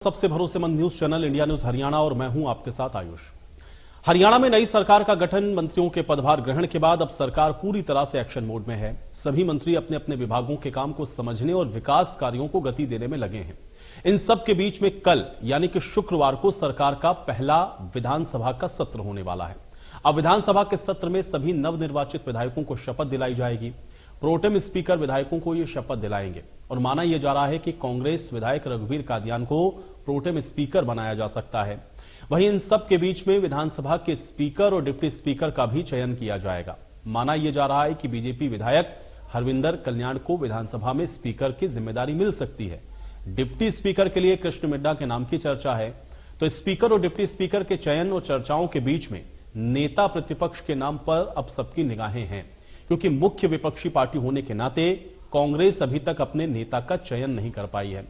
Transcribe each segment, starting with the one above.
सबसे भरोसेमंद news channel India news Haryana और मैं हूं आपके साथ आयुष। हरियाणा में नई सरकार का गठन, मंत्रियों के पदभार ग्रहण के बाद अब सरकार पूरी तरह से एक्शन मोड में है। सभी मंत्री अपने अपने विभागों के काम को समझने और विकास कार्यों को गति देने में लगे हैं। इन सब के बीच में कल यानी कि शुक्रवार को सरकार का पहला विधानसभा का सत्र होने वाला है। अब विधानसभा के सत्र में सभी नवनिर्वाचित विधायकों को शपथ दिलाई जाएगी। प्रोटेम स्पीकर विधायकों को यह शपथ दिलाएंगे और माना यह जा रहा है कि कांग्रेस विधायक रघुवीर कादियान को प्रोटेम स्पीकर बनाया जा सकता है। वहीं इन सब के बीच में विधानसभा के स्पीकर और डिप्टी स्पीकर का भी चयन किया जाएगा। माना यह जा रहा है कि बीजेपी विधायक हरविंदर कल्याण को विधानसभा में स्पीकर की जिम्मेदारी मिल सकती है। डिप्टी स्पीकर के लिए कृष्ण मिड्डा के नाम की चर्चा है। तो स्पीकर और डिप्टी स्पीकर के चयन और चर्चाओं के बीच में नेता प्रतिपक्ष के नाम पर अब सबकी निगाहें हैं, क्योंकि मुख्य विपक्षी पार्टी होने के नाते कांग्रेस अभी तक अपने नेता का चयन नहीं कर पाई है।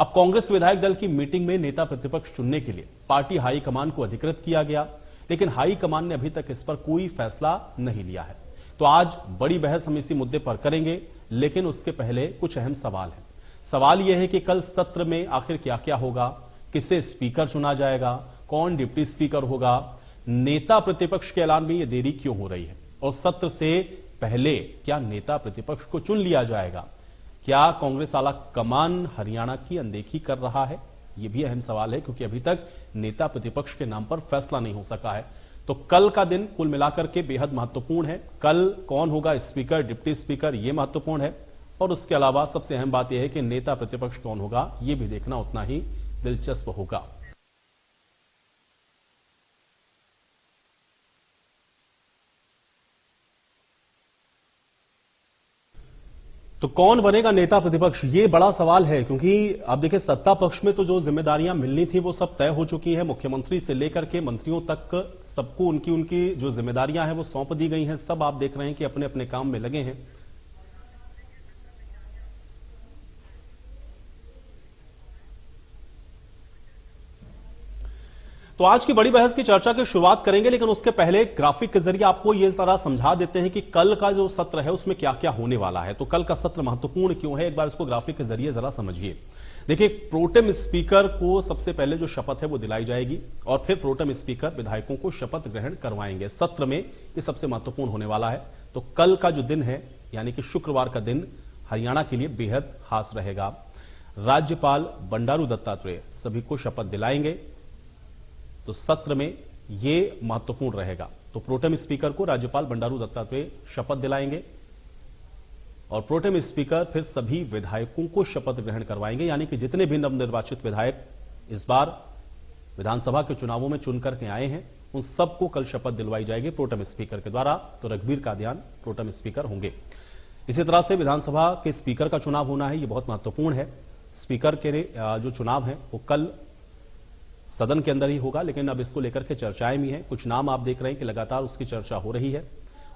अब कांग्रेस विधायक दल की मीटिंग में नेता प्रतिपक्ष चुनने के लिए पार्टी हाईकमान को अधिकृत किया गया, लेकिन हाईकमान ने अभी तक इस पर कोई फैसला नहीं लिया है। तो आज बड़ी बहस हम इसी मुद्दे पर करेंगे, लेकिन उसके पहले कुछ अहम सवाल है। सवाल यह है कि कल सत्र में आखिर क्या क्या होगा, किसे स्पीकर चुना जाएगा, कौन डिप्टी स्पीकर होगा, नेता प्रतिपक्ष के ऐलान में यह देरी क्यों हो रही है, और सत्र से पहले क्या नेता प्रतिपक्ष को चुन लिया जाएगा? क्या कांग्रेस आला कमान हरियाणा की अनदेखी कर रहा है? यह भी अहम सवाल है, क्योंकि अभी तक नेता प्रतिपक्ष के नाम पर फैसला नहीं हो सका है। तो कल का दिन कुल मिलाकर के बेहद महत्वपूर्ण है। कल कौन होगा स्पीकर, डिप्टी स्पीकर, यह महत्वपूर्ण है। और उसके अलावा सबसे अहम बात यह है कि नेता प्रतिपक्ष कौन होगा, यह भी देखना उतना ही दिलचस्प होगा। तो कौन बनेगा नेता प्रतिपक्ष, ये बड़ा सवाल है, क्योंकि आप देखिए सत्ता पक्ष में तो जो जिम्मेदारियां मिलनी थी वो सब तय हो चुकी है। मुख्यमंत्री से लेकर के मंत्रियों तक सबको उनकी जो जिम्मेदारियां हैं वो सौंप दी गई हैं। सब आप देख रहे हैं कि अपने अपने काम में लगे हैं। तो आज की बड़ी बहस की चर्चा की शुरुआत करेंगे, लेकिन उसके पहले ग्राफिक के जरिए आपको यह जरा समझा देते हैं कि कल का जो सत्र है उसमें क्या क्या होने वाला है। तो कल का सत्र महत्वपूर्ण क्यों है, एक बार इसको ग्राफिक के जरिए जरा समझिए। देखिए, प्रोटेम स्पीकर को सबसे पहले जो शपथ है वो दिलाई जाएगी और फिर प्रोटेम स्पीकर विधायकों को शपथ ग्रहण करवाएंगे। सत्र में ये सबसे महत्वपूर्ण होने वाला है। तो कल का जो दिन है यानी कि शुक्रवार का दिन हरियाणा के लिए बेहद खास रहेगा। राज्यपाल बंडारू दत्तात्रेय सभी को शपथ दिलाएंगे, तो सत्र में यह महत्वपूर्ण रहेगा। तो प्रोटेम स्पीकर को राज्यपाल बंडारू दत्तात्रेय शपथ दिलाएंगे और प्रोटेम स्पीकर फिर सभी विधायकों को शपथ ग्रहण करवाएंगे, यानी कि जितने भी नवनिर्वाचित विधायक इस बार विधानसभा के चुनावों में चुनकर के आए हैं उन सबको कल शपथ दिलवाई जाएगी प्रोटेम स्पीकर के द्वारा। तो रघुवीर कादियान प्रोटेम स्पीकर होंगे। इसी तरह से विधानसभा के स्पीकर का चुनाव होना है, यह बहुत महत्वपूर्ण है। स्पीकर के जो चुनाव है वो कल सदन के अंदर ही होगा, लेकिन अब इसको लेकर के चर्चाएं भी हैं। कुछ नाम आप देख रहे हैं कि लगातार उसकी चर्चा हो रही है।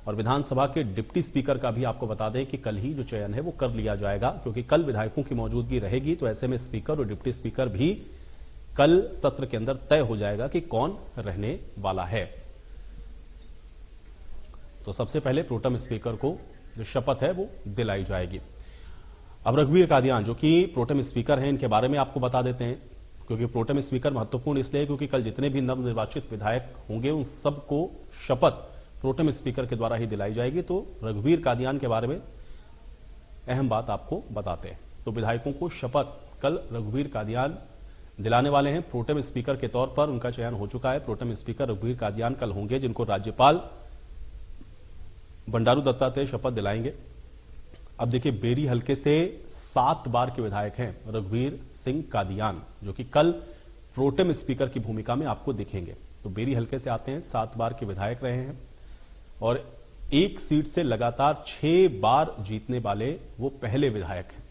और विधानसभा के डिप्टी स्पीकर का भी आपको बता दें कि कल ही जो चयन है वो कर लिया जाएगा, क्योंकि कल विधायकों की मौजूदगी रहेगी। तो ऐसे में स्पीकर और डिप्टी स्पीकर भी कल सत्र के अंदर तय हो जाएगा कि कौन रहने वाला है। तो सबसे पहले प्रोटेम स्पीकर को जो शपथ है वो दिलाई जाएगी। अब रघुवीर कादियान जो कि प्रोटेम स्पीकर हैं, इनके बारे में आपको बता देते हैं, क्योंकि प्रोटेम स्पीकर महत्वपूर्ण इसलिए क्योंकि कल जितने भी नवनिर्वाचित विधायक होंगे उन सबको शपथ प्रोटेम स्पीकर के द्वारा ही दिलाई जाएगी। तो रघुवीर कादियान के बारे में अहम बात आपको बताते हैं। तो विधायकों को शपथ कल रघुवीर कादियान दिलाने वाले हैं। प्रोटेम स्पीकर के तौर पर उनका चयन हो चुका है। प्रोटेम स्पीकर रघुवीर कादियान कल होंगे, जिनको राज्यपाल बंडारू दत्तात्रेय शपथ दिलाएंगे। अब देखिए, बेरी हलके से 7 बार के विधायक हैं रघुवीर सिंह कादियान, जो कि कल प्रोटेम स्पीकर की भूमिका में आपको दिखेंगे। तो बेरी हलके से आते हैं, 7 बार के विधायक रहे हैं और एक सीट से लगातार 6 बार जीतने वाले वो पहले विधायक हैं।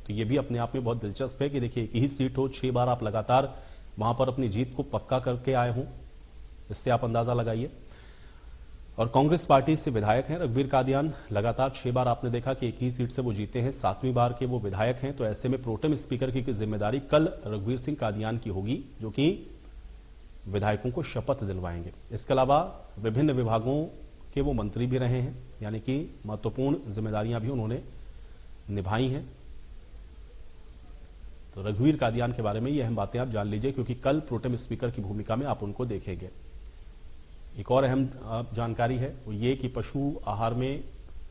तो ये भी अपने आप में बहुत दिलचस्प है कि देखिए, एक ही सीट हो, 6 बार आप लगातार वहां पर अपनी जीत को पक्का करके आए हों, इससे आप अंदाजा लगाइए। और कांग्रेस पार्टी से विधायक हैं रघुवीर कादियान, लगातार 6 बार आपने देखा कि एक ही सीट से वो जीते हैं, 7वीं बार के वो विधायक हैं। तो ऐसे में प्रोटेम स्पीकर की जिम्मेदारी कल रघुवीर सिंह कादियान की होगी, जो कि विधायकों को शपथ दिलवाएंगे। इसके अलावा विभिन्न विभागों के वो मंत्री भी रहे हैं, यानी कि महत्वपूर्ण जिम्मेदारियां भी उन्होंने निभाई हैं। तो रघुवीर कादियान के बारे में ये अहम बातें आप जान लीजिए, क्योंकि कल प्रोटेम स्पीकर की भूमिका में आप उनको देखेंगे। एक और अहम जानकारी है वो ये कि पशु आहार में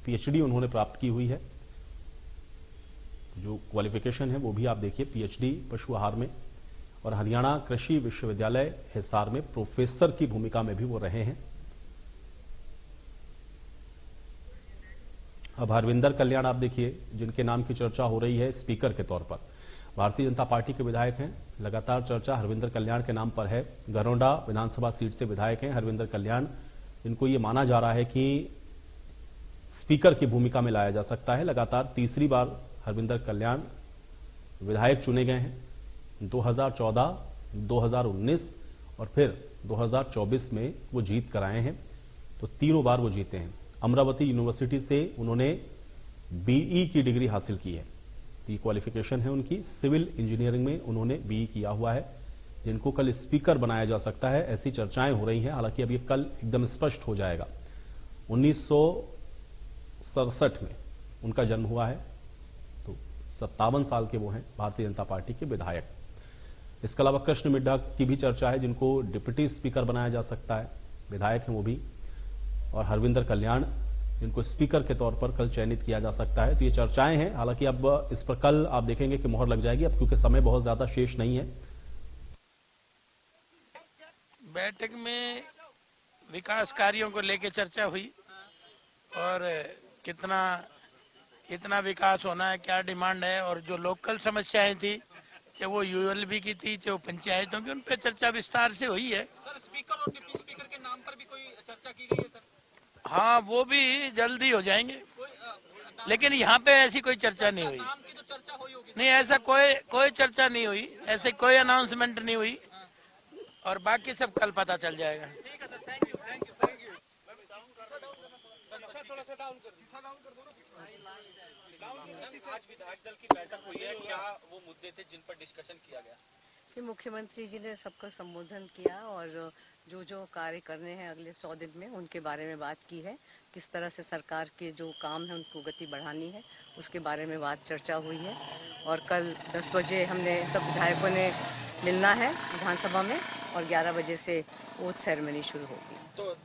पीएचडी उन्होंने प्राप्त की हुई है। जो क्वालिफिकेशन है वो भी आप देखिए, पीएचडी पशु आहार में, और हरियाणा कृषि विश्वविद्यालय हिसार में प्रोफेसर की भूमिका में भी वो रहे हैं। अब हरविंदर कल्याण आप देखिए, जिनके नाम की चर्चा हो रही है स्पीकर के तौर पर, भारतीय जनता पार्टी के विधायक हैं। लगातार चर्चा हरविंदर कल्याण के नाम पर है। गरोंडा विधानसभा सीट से विधायक हैं हरविंदर कल्याण, जिनको ये माना जा रहा है कि स्पीकर की भूमिका में लाया जा सकता है। लगातार तीसरी बार हरविंदर कल्याण विधायक चुने गए हैं। 2014, 2019 और फिर 2024 में वो जीत कर आए हैं, तो तीनों बार वो जीते हैं। अमरावती यूनिवर्सिटी से उन्होंने बीई की डिग्री हासिल की है। ये क्वालिफिकेशन है उनकी। सिविल इंजीनियरिंग में उन्होंने बीई किया हुआ है, जिनको कल स्पीकर बनाया जा सकता है, ऐसी चर्चाएं हो रही हैं। हालांकि अब ये कल एकदम स्पष्ट हो जाएगा। 1967 में उनका जन्म हुआ है, तो 57 साल के वो हैं, भारतीय जनता पार्टी के विधायक। इसके अलावा कृष्ण मिड्ढा की भी चर्चा है, जिनको डिप्टी स्पीकर बनाया जा सकता है, विधायक हैं वो भी, और हरविंदर कल्याण, जिनको स्पीकर के तौर पर कल चयनित किया जा सकता है। तो ये चर्चाएं हैं। हालांकि अब इस पर कल आप देखेंगे कि मोहर लग जाएगी, अब क्योंकि समय बहुत ज्यादा शेष नहीं है। बैठक में विकास कार्यों को लेकर चर्चा हुई और कितना विकास होना है, क्या डिमांड है, और जो लोकल समस्याएं थी, चाहे वो यूएलबी की थी, चाहे वो पंचायतों की, उन पर चर्चा विस्तार से हुई है। सर, स्पीकर और डिप्टी स्पीकर के नाम पर भी कोई चर्चा की गई है सर? हाँ, वो भी जल्दी हो जाएंगे, लेकिन यहाँ पे ऐसी कोई चर्चा नहीं हुई। नाम की तो चर्चा हुई होगी। नहीं, ऐसा कोई चर्चा नहीं हुई, ऐसे कोई अनाउंसमेंट नहीं हुई, और बाकी सब कल पता चल जाएगा। ठीक है सर, थैंक यू। थोड़ा सा डाउन कर दो। आज विधायक दल की बैठक हुई है, क्या वो मुद्दे थे जिन पर डिस्कशन किया गया? मुख्यमंत्री जी ने सबका संबोधन किया और जो जो कार्य करने हैं अगले 100 दिन में उनके बारे में बात की है। किस तरह से सरकार के जो काम है उनको गति बढ़ानी है, उसके बारे में बात चर्चा हुई है। और कल 10 बजे हमने सब विधायकों ने मिलना है विधानसभा में, और 11 बजे से ओथ सेरेमनी शुरू होगी। तो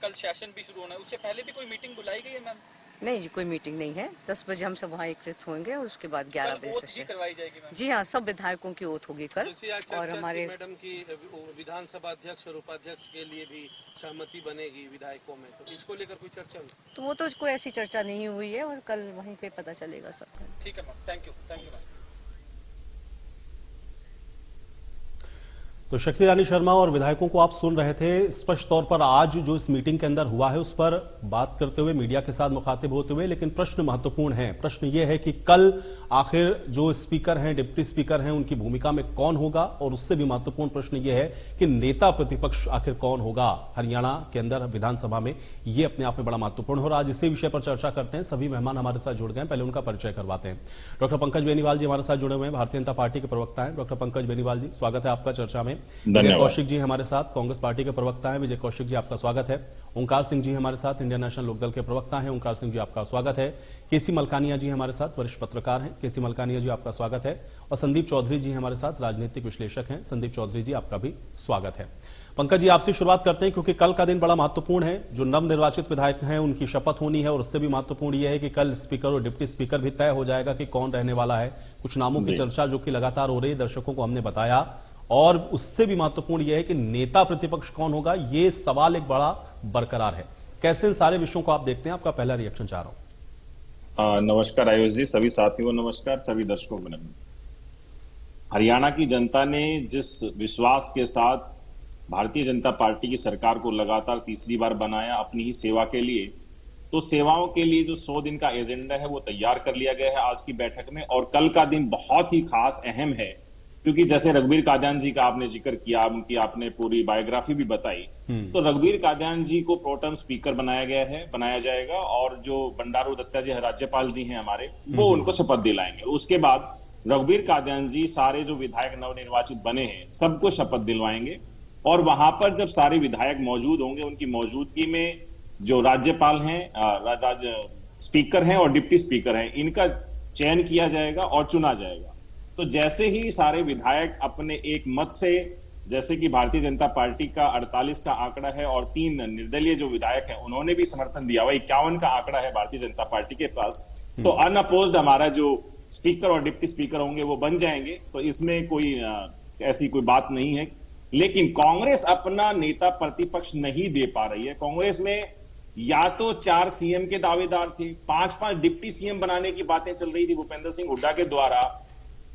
कल सेशन भी शुरू होना है, उससे पहले भी कोई मीटिंग बुलाई गई है मैम? नहीं जी, कोई मीटिंग नहीं है। 10 बजे हम सब वहाँ एकत्रित होंगे और उसके बाद 11 बजे से करवाई जाएगी मैम? जी हाँ, सब विधायकों की ओथ होगी कल। और हमारे मैडम की विधानसभा अध्यक्ष और उपाध्यक्ष के लिए भी सहमति बनेगी विधायकों में, तो इसको लेकर कोई चर्चा हुई? तो वो तो कोई ऐसी चर्चा नहीं हुई है, और कल वहीं पे पता चलेगा सबका। ठीक है मैम, थैंक यू मैम। तो शक्तिरानी शर्मा और विधायकों को आप सुन रहे थे। स्पष्ट तौर पर आज जो इस मीटिंग के अंदर हुआ है उस पर बात करते हुए, मीडिया के साथ मुखातिब होते हुए, लेकिन प्रश्न महत्वपूर्ण है। प्रश्न यह है कि कल आखिर जो स्पीकर हैं, डिप्टी स्पीकर हैं, उनकी भूमिका में कौन होगा, और उससे भी महत्वपूर्ण प्रश्न यह है कि नेता प्रतिपक्ष आखिर कौन होगा हरियाणा के अंदर विधानसभा में। यह अपने आप में बड़ा महत्वपूर्ण हो रहा है। आज इसी विषय पर चर्चा करते हैं। सभी मेहमान हमारे साथ जुड़ गए हैं, पहले उनका परिचय करवाते हैं। डॉक्टर पंकज बेनीवाल जी हमारे साथ जुड़े हुए हैं, भारतीय जनता पार्टी के प्रवक्ता हैं। डॉक्टर पंकज बेनीवाल जी, स्वागत है आपका चर्चा में। विजय कौशिक जी हमारे साथ, कांग्रेस पार्टी के प्रवक्ता हैं। विजय कौशिक जी, आपका स्वागत है। ओंकार सिंह जी हमारे साथ, इंडियन नेशनल लोकदल के प्रवक्ता हैं। ओंकार सिंह जी, आपका स्वागत है। केसी मलकानिया जी हमारे साथ, वरिष्ठ पत्रकार हैं। केसी मलकानिया जी, आपका स्वागत है। और संदीप चौधरी जी हमारे साथ, राजनीतिक विश्लेषक हैं। संदीप चौधरी जी, आपका भी स्वागत है। पंकज जी, आपसे शुरुआत करते हैं, क्योंकि कल का दिन बड़ा महत्वपूर्ण है। जो नवनिर्वाचित विधायक हैं उनकी शपथ होनी है, और उससे भी महत्वपूर्ण यह है कि कल स्पीकर और डिप्टी स्पीकर भी तय हो जाएगा कि कौन रहने वाला है। कुछ नामों की चर्चा जो कि लगातार हो रही है, दर्शकों को हमने बताया। और उससे भी महत्वपूर्ण यह है कि नेता प्रतिपक्ष कौन होगा, यह सवाल एक बड़ा बरकरार है। कैसे इन सारे विषयों को आप देखते हैं? आपका पहला रिएक्शन चाह रहा हूं। नमस्कार आयुष जी, सभी साथियों नमस्कार, सभी दर्शकों को नमस्कार। हरियाणा की जनता ने जिस विश्वास के साथ भारतीय जनता पार्टी की सरकार को लगातार तीसरी बार बनाया अपनी ही सेवा के लिए, तो सेवाओं के लिए जो 100 दिन का एजेंडा है वो तैयार कर लिया गया है आज की बैठक में। और कल का दिन बहुत ही खास अहम है, क्योंकि जैसे रघुवीर कादियान जी का आपने जिक्र किया, उनकी आपने पूरी बायोग्राफी भी बताई, तो रघुवीर कादियान जी को प्रोटेम स्पीकर बनाया जाएगा, और जो बंडारू दत्ता जी राज्यपाल जी हैं हमारे, वो उनको शपथ दिलाएंगे। उसके बाद रघुवीर कादियान जी सारे जो विधायक नवनिर्वाचित बने हैं सबको शपथ दिलवाएंगे, और वहां पर जब सारे विधायक मौजूद होंगे, उनकी मौजूदगी में जो राज्यपाल हैं, स्पीकर हैं और डिप्टी स्पीकर हैं, इनका चयन किया जाएगा और चुना जाएगा। तो जैसे ही सारे विधायक अपने एक मत से, जैसे कि भारतीय जनता पार्टी का 48 का आंकड़ा है और 3 निर्दलीय जो विधायक हैं उन्होंने भी समर्थन दिया हुआ, 51 का आंकड़ा है भारतीय जनता पार्टी के पास, तो अनअपोज्ड हमारा जो स्पीकर और डिप्टी स्पीकर होंगे वो बन जाएंगे। तो इसमें कोई ऐसी कोई बात नहीं है। लेकिन कांग्रेस अपना नेता प्रतिपक्ष नहीं दे पा रही है। कांग्रेस में या तो 4 सीएम के दावेदार थे, 5-5 डिप्टी सीएम बनाने की बातें चल रही थी भूपेंद्र सिंह हुड्डा के द्वारा,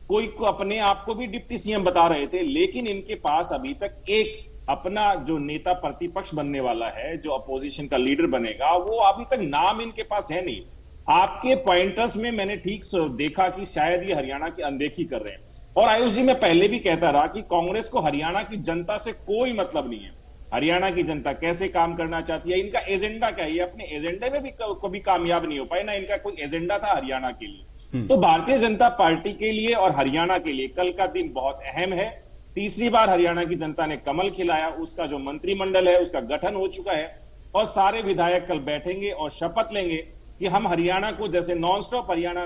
कोई को अपने आप को भी डिप्टी सीएम बता रहे थे, लेकिन इनके पास अभी तक एक अपना जो नेता प्रतिपक्ष बनने वाला है, जो अपोजिशन का लीडर बनेगा, वो अभी तक नाम इनके पास है नहीं। आपके पॉइंटर्स में मैंने ठीक देखा कि शायद ये हरियाणा की अनदेखी कर रहे हैं। और आयुष जी, मैं पहले भी कहता रहा कि कांग्रेस को हरियाणा की जनता से कोई मतलब नहीं है। हरियाणा की जनता कैसे काम करना चाहती है, इनका एजेंडा क्या है, ये अपने एजेंडे में भी कभी कामयाब नहीं हो पाए ना। इनका कोई एजेंडा था हरियाणा के लिए। तो भारतीय जनता पार्टी के लिए और हरियाणा के लिए कल का दिन बहुत अहम है। तीसरी बार हरियाणा की जनता ने कमल खिलाया, उसका जो मंत्रिमंडल है उसका गठन हो चुका है और सारे विधायक कल बैठेंगे और शपथ लेंगे कि हम हरियाणा को, जैसे नॉन स्टॉप हरियाणा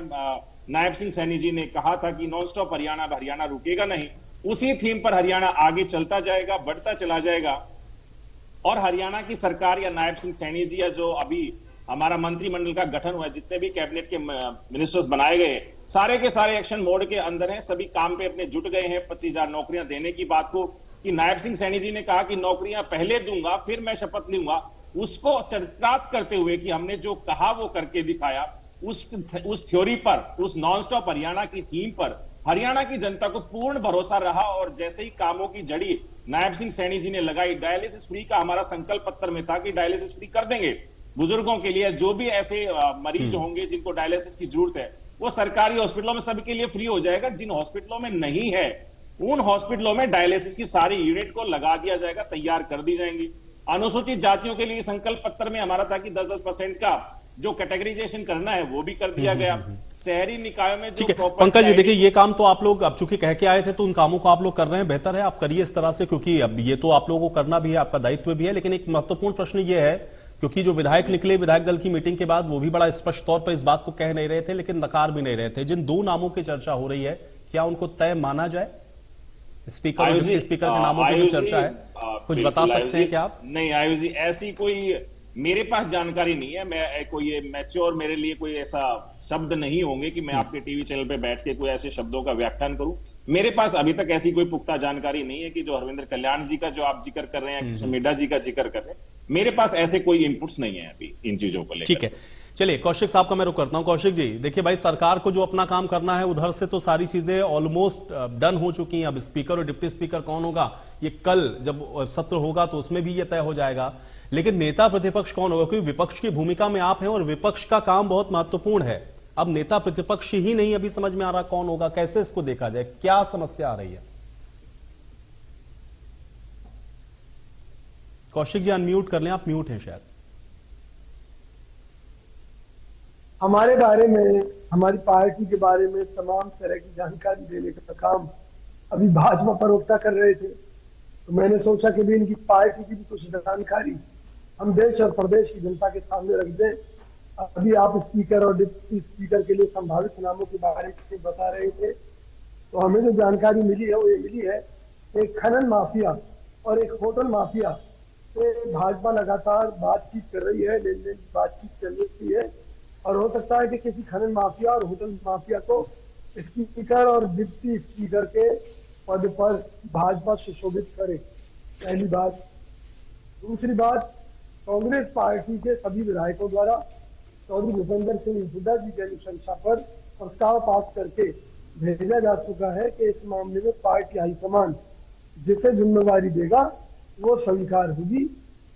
नायब सिंह सैनी जी ने कहा था कि नॉन स्टॉप हरियाणा रुकेगा नहीं, उसी थीम पर हरियाणा आगे चलता जाएगा, बढ़ता चला जाएगा। और हरियाणा की सरकार या नायब सिंह सैनी जी या जो अभी हमारा मंत्रिमंडल का गठन हुआ है, जितने भी कैबिनेट के मिनिस्टर्स बनाए गए, सारे के सारे एक्शन मोड के अंदर हैं, सभी काम पे अपने जुट गए हैं। 25,000 नौकरियां देने की बात को कि नायब सिंह सैनी जी ने कहा कि नौकरियां पहले दूंगा फिर मैं शपथ लूंगा, उसको चरितार्थ करते हुए कि हमने जो कहा वो करके दिखाया, उस थ्योरी पर, उस नॉन स्टॉप हरियाणा की थीम पर हरियाणा की जनता को पूर्ण भरोसा रहा। और जैसे ही कामों की जड़ी नायब सिंह सैनी जी ने लगाई, डायलिसिस फ्री का हमारा संकल्प पत्र में था कि डायलिसिस फ्री कर देंगे बुजुर्गों के लिए। जो भी ऐसे मरीज होंगे जिनको डायलिसिस की जरूरत है, वो सरकारी हॉस्पिटलों में सबके लिए फ्री हो जाएगा। जिन हॉस्पिटलों में नहीं है, उन हॉस्पिटलों में डायलिसिस की सारी यूनिट को लगा दिया जाएगा, तैयार कर दी जाएंगी। अनुसूचित जातियों के लिए संकल्प पत्र में हमारा था कि 10-10% का जो कैटेगराइजेशन करना है वो भी कर दिया गया। शहरी निकायों में ठीक है पंकज जी, देखिए ये काम तो आप लोग अब चूंकि कह के आए थे तो उन कामों को आप लोग कर रहे हैं, बेहतर है आप करिए इस तरह से, क्योंकि अब ये तो आप लोगों को करना भी है, आपका दायित्व भी है। लेकिन एक महत्वपूर्ण प्रश्न ये है, क्योंकि जो विधायक निकले विधायक दल की मीटिंग के बाद, वो भी बड़ा स्पष्ट तौर पर इस बात को कह नहीं रहे थे लेकिन नकार भी नहीं रहे थे। जिन 2 नामों की चर्चा हो रही है, क्या उनको तय माना जाए? स्पीकर और डिप्टी स्पीकर के नामों की जो चर्चा है, कुछ बता सकते हैं क्या आप? नहीं आयुष जी, ऐसी कोई मेरे पास जानकारी नहीं है। मैं कोई मैच्योर, मेरे लिए कोई ऐसा शब्द नहीं होंगे कि मैं आपके टीवी चैनल पे बैठ के कोई ऐसे शब्दों का व्याख्यान करूं। मेरे पास अभी तक ऐसी कोई पुख्ता जानकारी नहीं है कि जो हरविंदर कल्याण जी का जो आप जिक्र कर रहे हैं, कृष्ण मिड्ढा जी का जिक्र कर रहे हैं, मेरे पास ऐसे कोई इनपुट्स नहीं है अभी इन चीजों को लेकर। ठीक है, चलिए कौशिक साहब का मैं रुक करता हूं। कौशिक जी, देखिए भाई, सरकार को जो अपना काम करना है उधर से तो सारी चीजें ऑलमोस्ट डन हो चुकी हैं। अब स्पीकर और डिप्टी स्पीकर कौन होगा, ये कल जब सत्र होगा तो उसमें भी ये तय हो जाएगा। लेकिन नेता प्रतिपक्ष कौन होगा, क्योंकि विपक्ष की भूमिका में आप हैं और विपक्ष का काम बहुत महत्वपूर्ण है। अब नेता प्रतिपक्ष ही नहीं अभी समझ में आ रहा कौन होगा, कैसे इसको देखा जाए, क्या समस्या आ रही है? कौशिक जी अनम्यूट कर लें, आप म्यूट हैं शायद। हमारे बारे में, हमारी पार्टी के बारे में तमाम तरह की जानकारी देने का काम अभी भाजपा प्रवक्ता कर रहे थे, तो मैंने सोचा कि भी इनकी पार्टी की भी कुछ जानकारी हम देश और प्रदेश की जनता के सामने रख दें। अभी आप स्पीकर और डिप्टी स्पीकर के लिए संभावित नामों के बारे में बता रहे थे, तो हमें जो जानकारी मिली है वो ये मिली है, एक खनन माफिया और एक होटल माफिया से भाजपा लगातार बातचीत कर रही है, लेन देन की बातचीत चल रही है। और हो सकता है कि किसी खनन माफिया और होटल माफिया को स्पीकर और डिप्टी स्पीकर के पद पर भाजपा सुशोभित करे, पहली बात। दूसरी बात, कांग्रेस पार्टी के सभी विधायकों द्वारा चौधरी भूपेंद्र सिंह हुड्डा जी की अनुशंसा पर प्रस्ताव पास करके भेजा जा चुका है कि इस मामले में पार्टी हाईकमान जिसे जिम्मेवारी देगा वो स्वीकार होगी।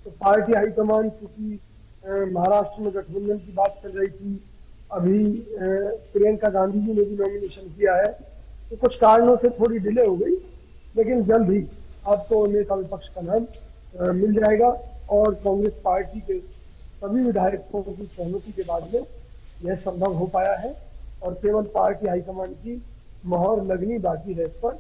तो पार्टी हाईकमान, क्योंकि महाराष्ट्र में गठबंधन की बात चल रही थी, अभी प्रियंका गांधी जी ने भी नॉमिनेशन किया है, तो कुछ कारणों से थोड़ी डिले हो गई, लेकिन जल्द ही आपको नेता विपक्ष का नाम मिल जाएगा। और कांग्रेस पार्टी के सभी विधायकों की सहमति के बाद में यह संभव हो पाया है और केवल पार्टी हाईकमान की मोहर लगनी बाकी है इस पर,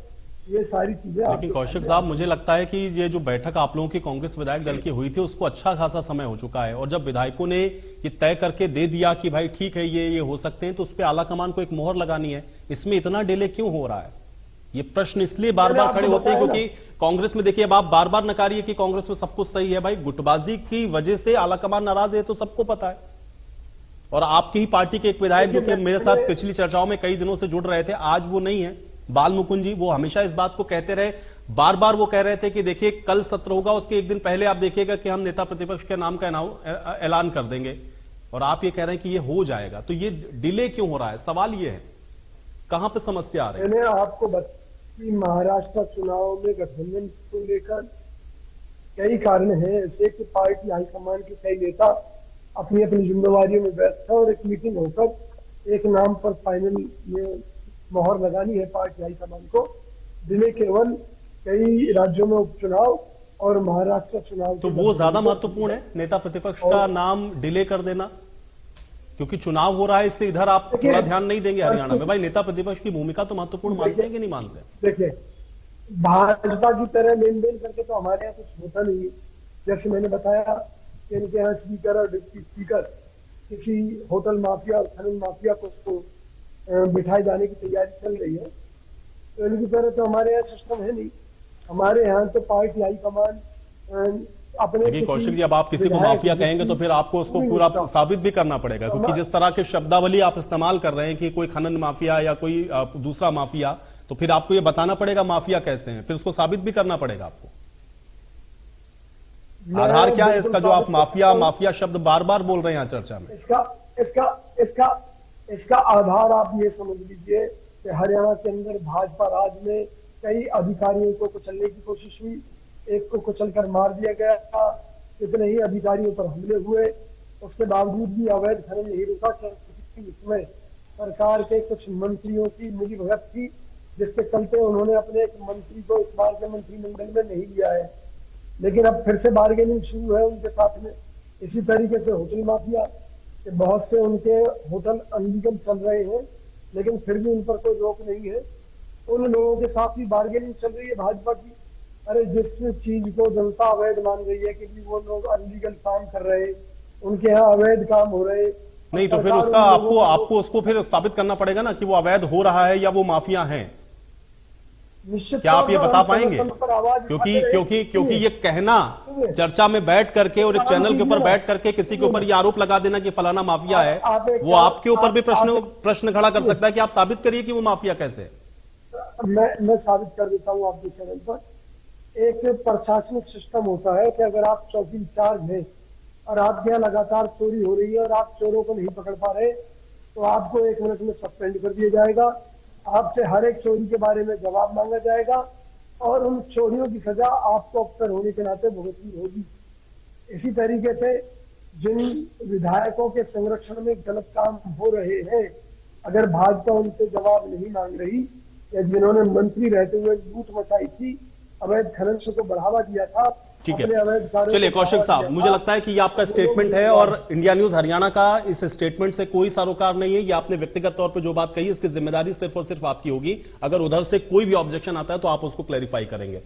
ये सारी चीजें लेकिन कौशिक साहब, मुझे लगता है कि ये जो बैठक आप लोगों की कांग्रेस विधायक दल की हुई थी उसको अच्छा खासा समय हो चुका है, और जब विधायकों ने ये तय करके दे दिया कि भाई ठीक है ये हो सकते हैं, तो उस पर आला कमान को एक मोहर लगानी है। इसमें इतना डिले क्यों हो रहा है? ये प्रश्न इसलिए बार बार खड़े होते हैं क्योंकि कांग्रेस में देखिए, अब आप बार बार नकारिए कि कांग्रेस में सब कुछ सही है। भाई गुटबाजी की वजह से आला कमान नाराज है तो सबको पता है, और आपकी ही पार्टी के एक विधायक जो कि मेरे साथ पिछली चर्चाओं में कई दिनों से जुड़ रहे थे, आज वो नहीं है, बाल मुकुंद जी, वो हमेशा इस बात को कहते रहे, बार बार वो कह रहे थे कि देखिए कल सत्र होगा, उसके एक दिन पहले आप देखिएगा कि हम नेता प्रतिपक्ष के नाम का ऐलान कर देंगे, और आप ये कह रहे हैं कि ये हो जाएगा। तो ये डिले क्यों हो रहा है? सवाल ये है, कहां पे समस्या आ रही है? मैंने आपको बताया कि महाराष्ट्र चुनाव में गठबंधन को लेकर कई कारण हैं। ऐसे कि पार्टी हाईकमान के कई नेता अपनी अपनी जिम्मेवारियों में व्यस्त है और एक मीटिंग होकर एक नाम पर फाइनल में मोहर लगानी है पार्टी हाईकमान को। डिले केवल कई राज्यों में उपचुनाव और महाराष्ट्र चुनाव, तो वो ज्यादा महत्वपूर्ण है नेता प्रतिपक्ष का नाम डिले कर देना, क्योंकि चुनाव हो रहा है इसलिए इधर आप थोड़ा ध्यान नहीं देंगे हरियाणा में? भाई नेता प्रतिपक्ष की भूमिका तो महत्वपूर्ण मानते हैं कि नहीं मानते? देखिए, भाजपा की तरह लेन देन करके तो हमारे यहाँ कुछ होता नहीं है। जैसे मैंने बताया कि इनके यहाँ स्पीकर और डिप्टी स्पीकर किसी होटल माफिया और खनन माफिया को बिठाए जाने की तैयारी चल रही है, तो इनकी तरह तो हमारे यहाँ सिस्टम है नहीं। हमारे यहाँ तो पार्टी हाईकमान अपने, देखिए कौशिक जी, अब आप किसी को माफिया कहेंगे तो फिर आपको उसको पूरा साबित भी करना पड़ेगा, क्योंकि जिस तरह के शब्दावली आप इस्तेमाल कर रहे हैं कि कोई खनन माफिया या कोई दूसरा माफिया, तो फिर आपको ये बताना पड़ेगा माफिया कैसे हैं, फिर उसको साबित भी करना पड़ेगा आपको। आधार क्या है इसका जो आप माफिया शब्द बार बार बोल रहे हैं यहाँ चर्चा में? इसका आधार आप ये समझ लीजिए कि हरियाणा के अंदर भाजपा राज में कई अधिकारियों को कुचलने की कोशिश हुई, एक को कुचल कर मार दिया गया था, इतने ही अधिकारियों पर हमले हुए, उसके बावजूद भी अवैध खनन नहीं रुका, क्योंकि इसमें सरकार के कुछ मंत्रियों की मिलीभगत थी, जिसके चलते उन्होंने अपने एक मंत्री को इस बार के मंत्रिमंडल में नहीं लिया है। लेकिन अब फिर से बार्गेनिंग शुरू है उनके साथ में। इसी तरीके से होटल माफिया के बहुत से उनके होटल अनलीगल चल रहे हैं, लेकिन फिर भी उन पर कोई रोक नहीं है। उन लोगों के साथ भी बार्गेनिंग चल रही है भाजपा की। अरे जिस चीज को जनता अवैध मान रही है कि वो लोग अनलीगल काम कर रहे हैं, उनके यहाँ अवैध काम हो रहे, नहीं तो फिर उसका आपको उसको फिर साबित करना पड़ेगा ना कि वो अवैध हो रहा है या वो माफिया हैं। क्या आप ये बता पाएंगे? क्योंकि ये कहना चर्चा में बैठ करके और एक चैनल के ऊपर बैठ करके किसी के ऊपर ये आरोप लगा देना कि फलाना माफिया है, वो आपके ऊपर भी प्रश्न खड़ा कर सकता है कि आप साबित करिए कि वो माफिया कैसे है। मैं साबित कर देता हूँ आपके चैनल पर। एक प्रशासनिक सिस्टम होता है कि अगर आप चौकी इंचार्ज हैं और आपके यहाँ लगातार चोरी हो रही है और आप चोरों को नहीं पकड़ पा रहे, तो आपको 1 मिनट में सस्पेंड कर दिया जाएगा, आपसे हर एक चोरी के बारे में जवाब मांगा जाएगा और उन चोरियों की सजा आपको अफसर होने के नाते भुगतनी होगी। इसी तरीके से जिन विधायकों के संरक्षण में गलत काम हो रहे हैं, अगर भाजपा उनसे जवाब नहीं मांग रही, या जिन्होंने मंत्री रहते हुए लूट मचाई थी, अवैध खनन को बढ़ावा दिया था, ठीक है। चलिए कौशिक साहब, मुझे लगता है कि ये आपका स्टेटमेंट है और इंडिया न्यूज हरियाणा का इस स्टेटमेंट से कोई सरोकार नहीं है। ये आपने व्यक्तिगत तौर पे जो बात कही, इसकी जिम्मेदारी सिर्फ और सिर्फ आपकी होगी। अगर उधर से कोई भी ऑब्जेक्शन आता है तो आप उसको क्लैरिफाई करेंगे।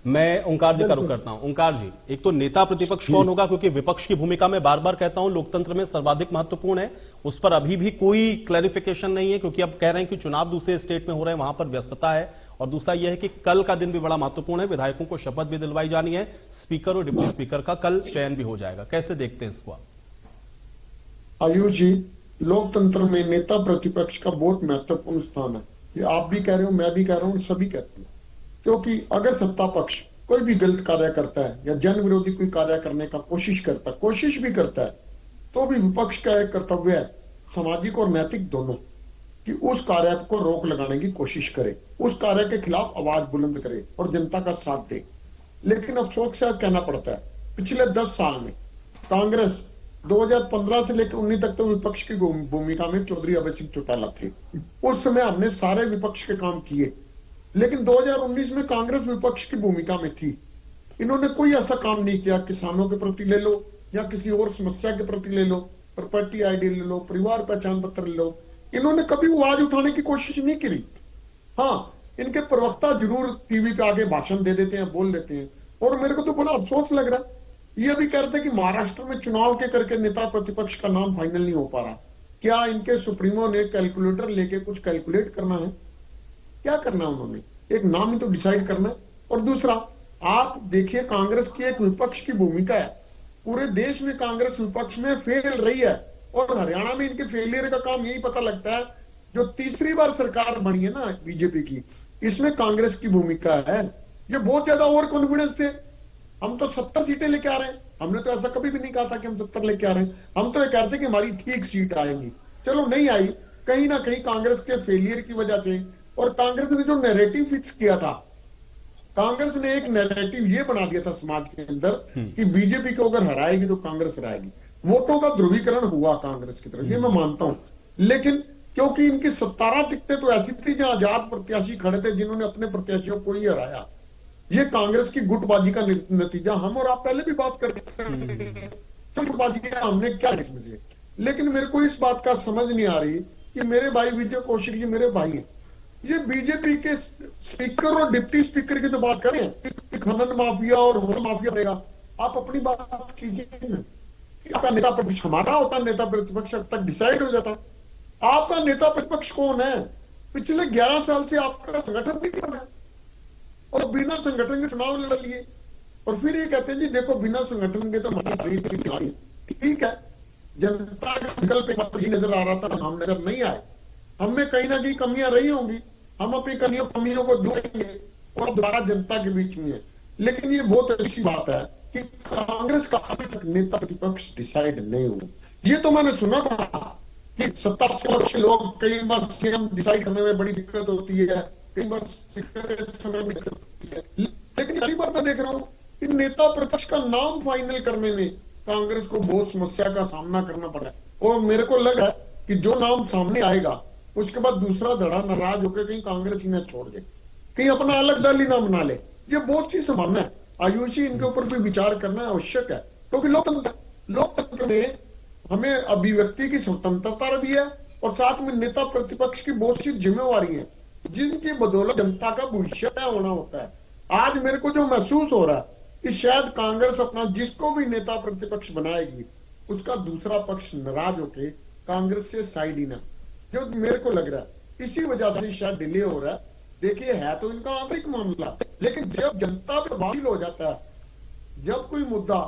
मैं ओंकार जी का रुख करता हूं। ओंकार जी, एक तो नेता प्रतिपक्ष कौन होगा, क्योंकि विपक्ष की भूमिका मैं बार बार कहता हूं लोकतंत्र में सर्वाधिक महत्वपूर्ण है, उस पर अभी भी कोई क्लैरिफिकेशन नहीं है, क्योंकि अब कह रहे हैं कि चुनाव दूसरे स्टेट में हो रहे हैं, वहां पर व्यस्तता है। और दूसरा यह है कि कल का दिन भी बड़ा महत्वपूर्ण है, विधायकों को शपथ भी दिलवाई जानी है, स्पीकर और डिप्टी स्पीकर का कल चयन भी हो जाएगा। कैसे देखते हैं इसको आप? आयुष जी, लोकतंत्र में नेता प्रतिपक्ष का बहुत महत्वपूर्ण स्थान है। ये आप भी कह रहे हो, मैं भी कह रहा हूं, सभी कहते हैं। क्योंकि अगर सत्ता पक्ष कोई भी गलत कार्य करता है या जन विरोधी कोई कार्य करने का कोशिश भी करता है, तो भी विपक्ष का एक कर्तव्य है, सामाजिक और नैतिक दोनों, कि उस कार्य को रोक लगाने की कोशिश करे, उस कार्य के खिलाफ आवाज बुलंद करे और जनता का साथ दे। लेकिन अफसोस से कहना पड़ता है, पिछले 10 साल में कांग्रेस 2015 से लेकर 19 तक तो विपक्ष की भूमिका में चौधरी अभय सिंह चौटाला थे। उस समय हमने सारे विपक्ष के काम किए, लेकिन 2019 में कांग्रेस विपक्ष की भूमिका में थी। इन्होंने कोई ऐसा काम नहीं किया, किसानों के प्रति ले लो या किसी और समस्या के प्रति ले लो, प्रॉपर्टी आईडी ले लो, परिवार पहचान पत्र ले लो, इन्होंने कभी आवाज उठाने की कोशिश नहीं करी। हाँ, इनके प्रवक्ता जरूर टीवी पे आके भाषण दे देते हैं, बोल देते हैं, और मेरे को तो बड़ा अफसोस लग रहा है। ये भी कहते हैं कि महाराष्ट्र में चुनाव के करके नेता प्रतिपक्ष का नाम फाइनल नहीं हो पा रहा। क्या इनके सुप्रीमो ने कैलकुलेटर लेके कुछ कैलकुलेट करना है? क्या करना है उन्होंने? एक नाम ही तो डिसाइड करना है। और दूसरा, आप देखिए कांग्रेस की एक विपक्ष की भूमिका है, पूरे देश में कांग्रेस विपक्ष में फेल रही है, और हरियाणा में इनके फेलियर का काम यही पता लगता है, जो तीसरी बार सरकार बनी है ना बीजेपी की, इसमें कांग्रेस की भूमिका है। ये बहुत ज्यादा ओवर कॉन्फिडेंस थे, हम तो 70 सीटें लेके आ रहे हैं, हमने तो ऐसा कभी भी नहीं कहा था कि हम 70 लेके आ रहे हैं, हम तो ये कहते हैं कि हमारी ठीक सीट आएंगी। चलो नहीं आई, कहीं ना कहीं कांग्रेस के फेलियर की वजह से, और कांग्रेस ने जो नैरेटिव फिक्स किया था, कांग्रेस ने एक नैरेटिव ये बना दिया था समाज के अंदर कि बीजेपी को अगर हराएगी तो कांग्रेस हराएगी। वोटों का ध्रुवीकरण हुआ कांग्रेस की तरफ, ये मैं मानता हूं, लेकिन क्योंकि इनकी 17 टिकटें तो ऐसी थी जहां आजाद प्रत्याशी खड़े थे जिन्होंने अपने प्रत्याशियों को ही हराया। ये कांग्रेस की गुटबाजी का नतीजा, हम और आप पहले भी बात कर रहे थे, गुटबाजी किया हमने क्या इसमें से। लेकिन मेरे को इस बात का समझ नहीं आ रही कि मेरे भाई विजय कौशिक जी मेरे भाई हैं, ये बीजेपी के स्पीकर और डिप्टी स्पीकर की तो बात करें कि खनन माफिया और वन माफिया रहेगा, आप अपनी बात कीजिए ना। आपका नेता प्रतिपक्ष हमारा होता, नेता प्रतिपक्ष अब तक डिसाइड हो जाता। आपका नेता प्रतिपक्ष कौन है? पिछले 11 साल से आपका संगठन नहीं कर रहा है, और बिना संगठन के चुनाव लड़ लिए, और फिर ये कहते हैं जी देखो बिना संगठन के तो हमारी ठीक है। जनता का विकल्प नजर आ रहा था, हम नजर नहीं आए, हमें कहीं ना कहीं कमियां रही होंगी, हम अपनी कमियों को दूर करेंगे और दोबारा जनता के बीच में है। लेकिन ये बहुत अच्छी बात है कि कांग्रेस का अभी तक नेता प्रतिपक्ष डिसाइड नहीं हुआ। ये तो मैंने सुना था कि सत्ता पक्ष के लोग कई बार सीएम डिसाइड करने में बड़ी दिक्कत होती है, कई बार समय में दिक्कत होती है, लेकिन कई बार मैं देख रहा हूं कि नेता प्रतिपक्ष का नाम फाइनल करने में कांग्रेस को बहुत समस्या का सामना करना पड़ा है। और मेरे को लग रहा है कि जो नाम सामने आएगा उसके बाद दूसरा धड़ा नाराज होकर कहीं कांग्रेस ही न छोड़ दे, कहीं अपना अलग दल ही ना बना ले। ये बहुत सी संभावना है, आयुषी इनके ऊपर भी विचार करना आवश्यक है, क्योंकि लोकतंत्र में हमें अभिव्यक्ति की स्वतंत्रता भी है, और साथ में नेता प्रतिपक्ष की बहुत सी जिम्मेवारी है जिनकी बदौलत जनता का भविष्य तय होना होता है। आज मेरे को जो महसूस हो रहा है कि शायद कांग्रेस अपना जिसको भी नेता प्रतिपक्ष बनाएगी उसका दूसरा पक्ष नाराज होके कांग्रेस से साइड ही ना, जो मेरे को लग रहा है इसी वजह से शायद डिले हो रहा है। देखिए है तो इनका आंतरिक मामला, लेकिन जब जनता पर बाधित हो जाता है, जब कोई मुद्दा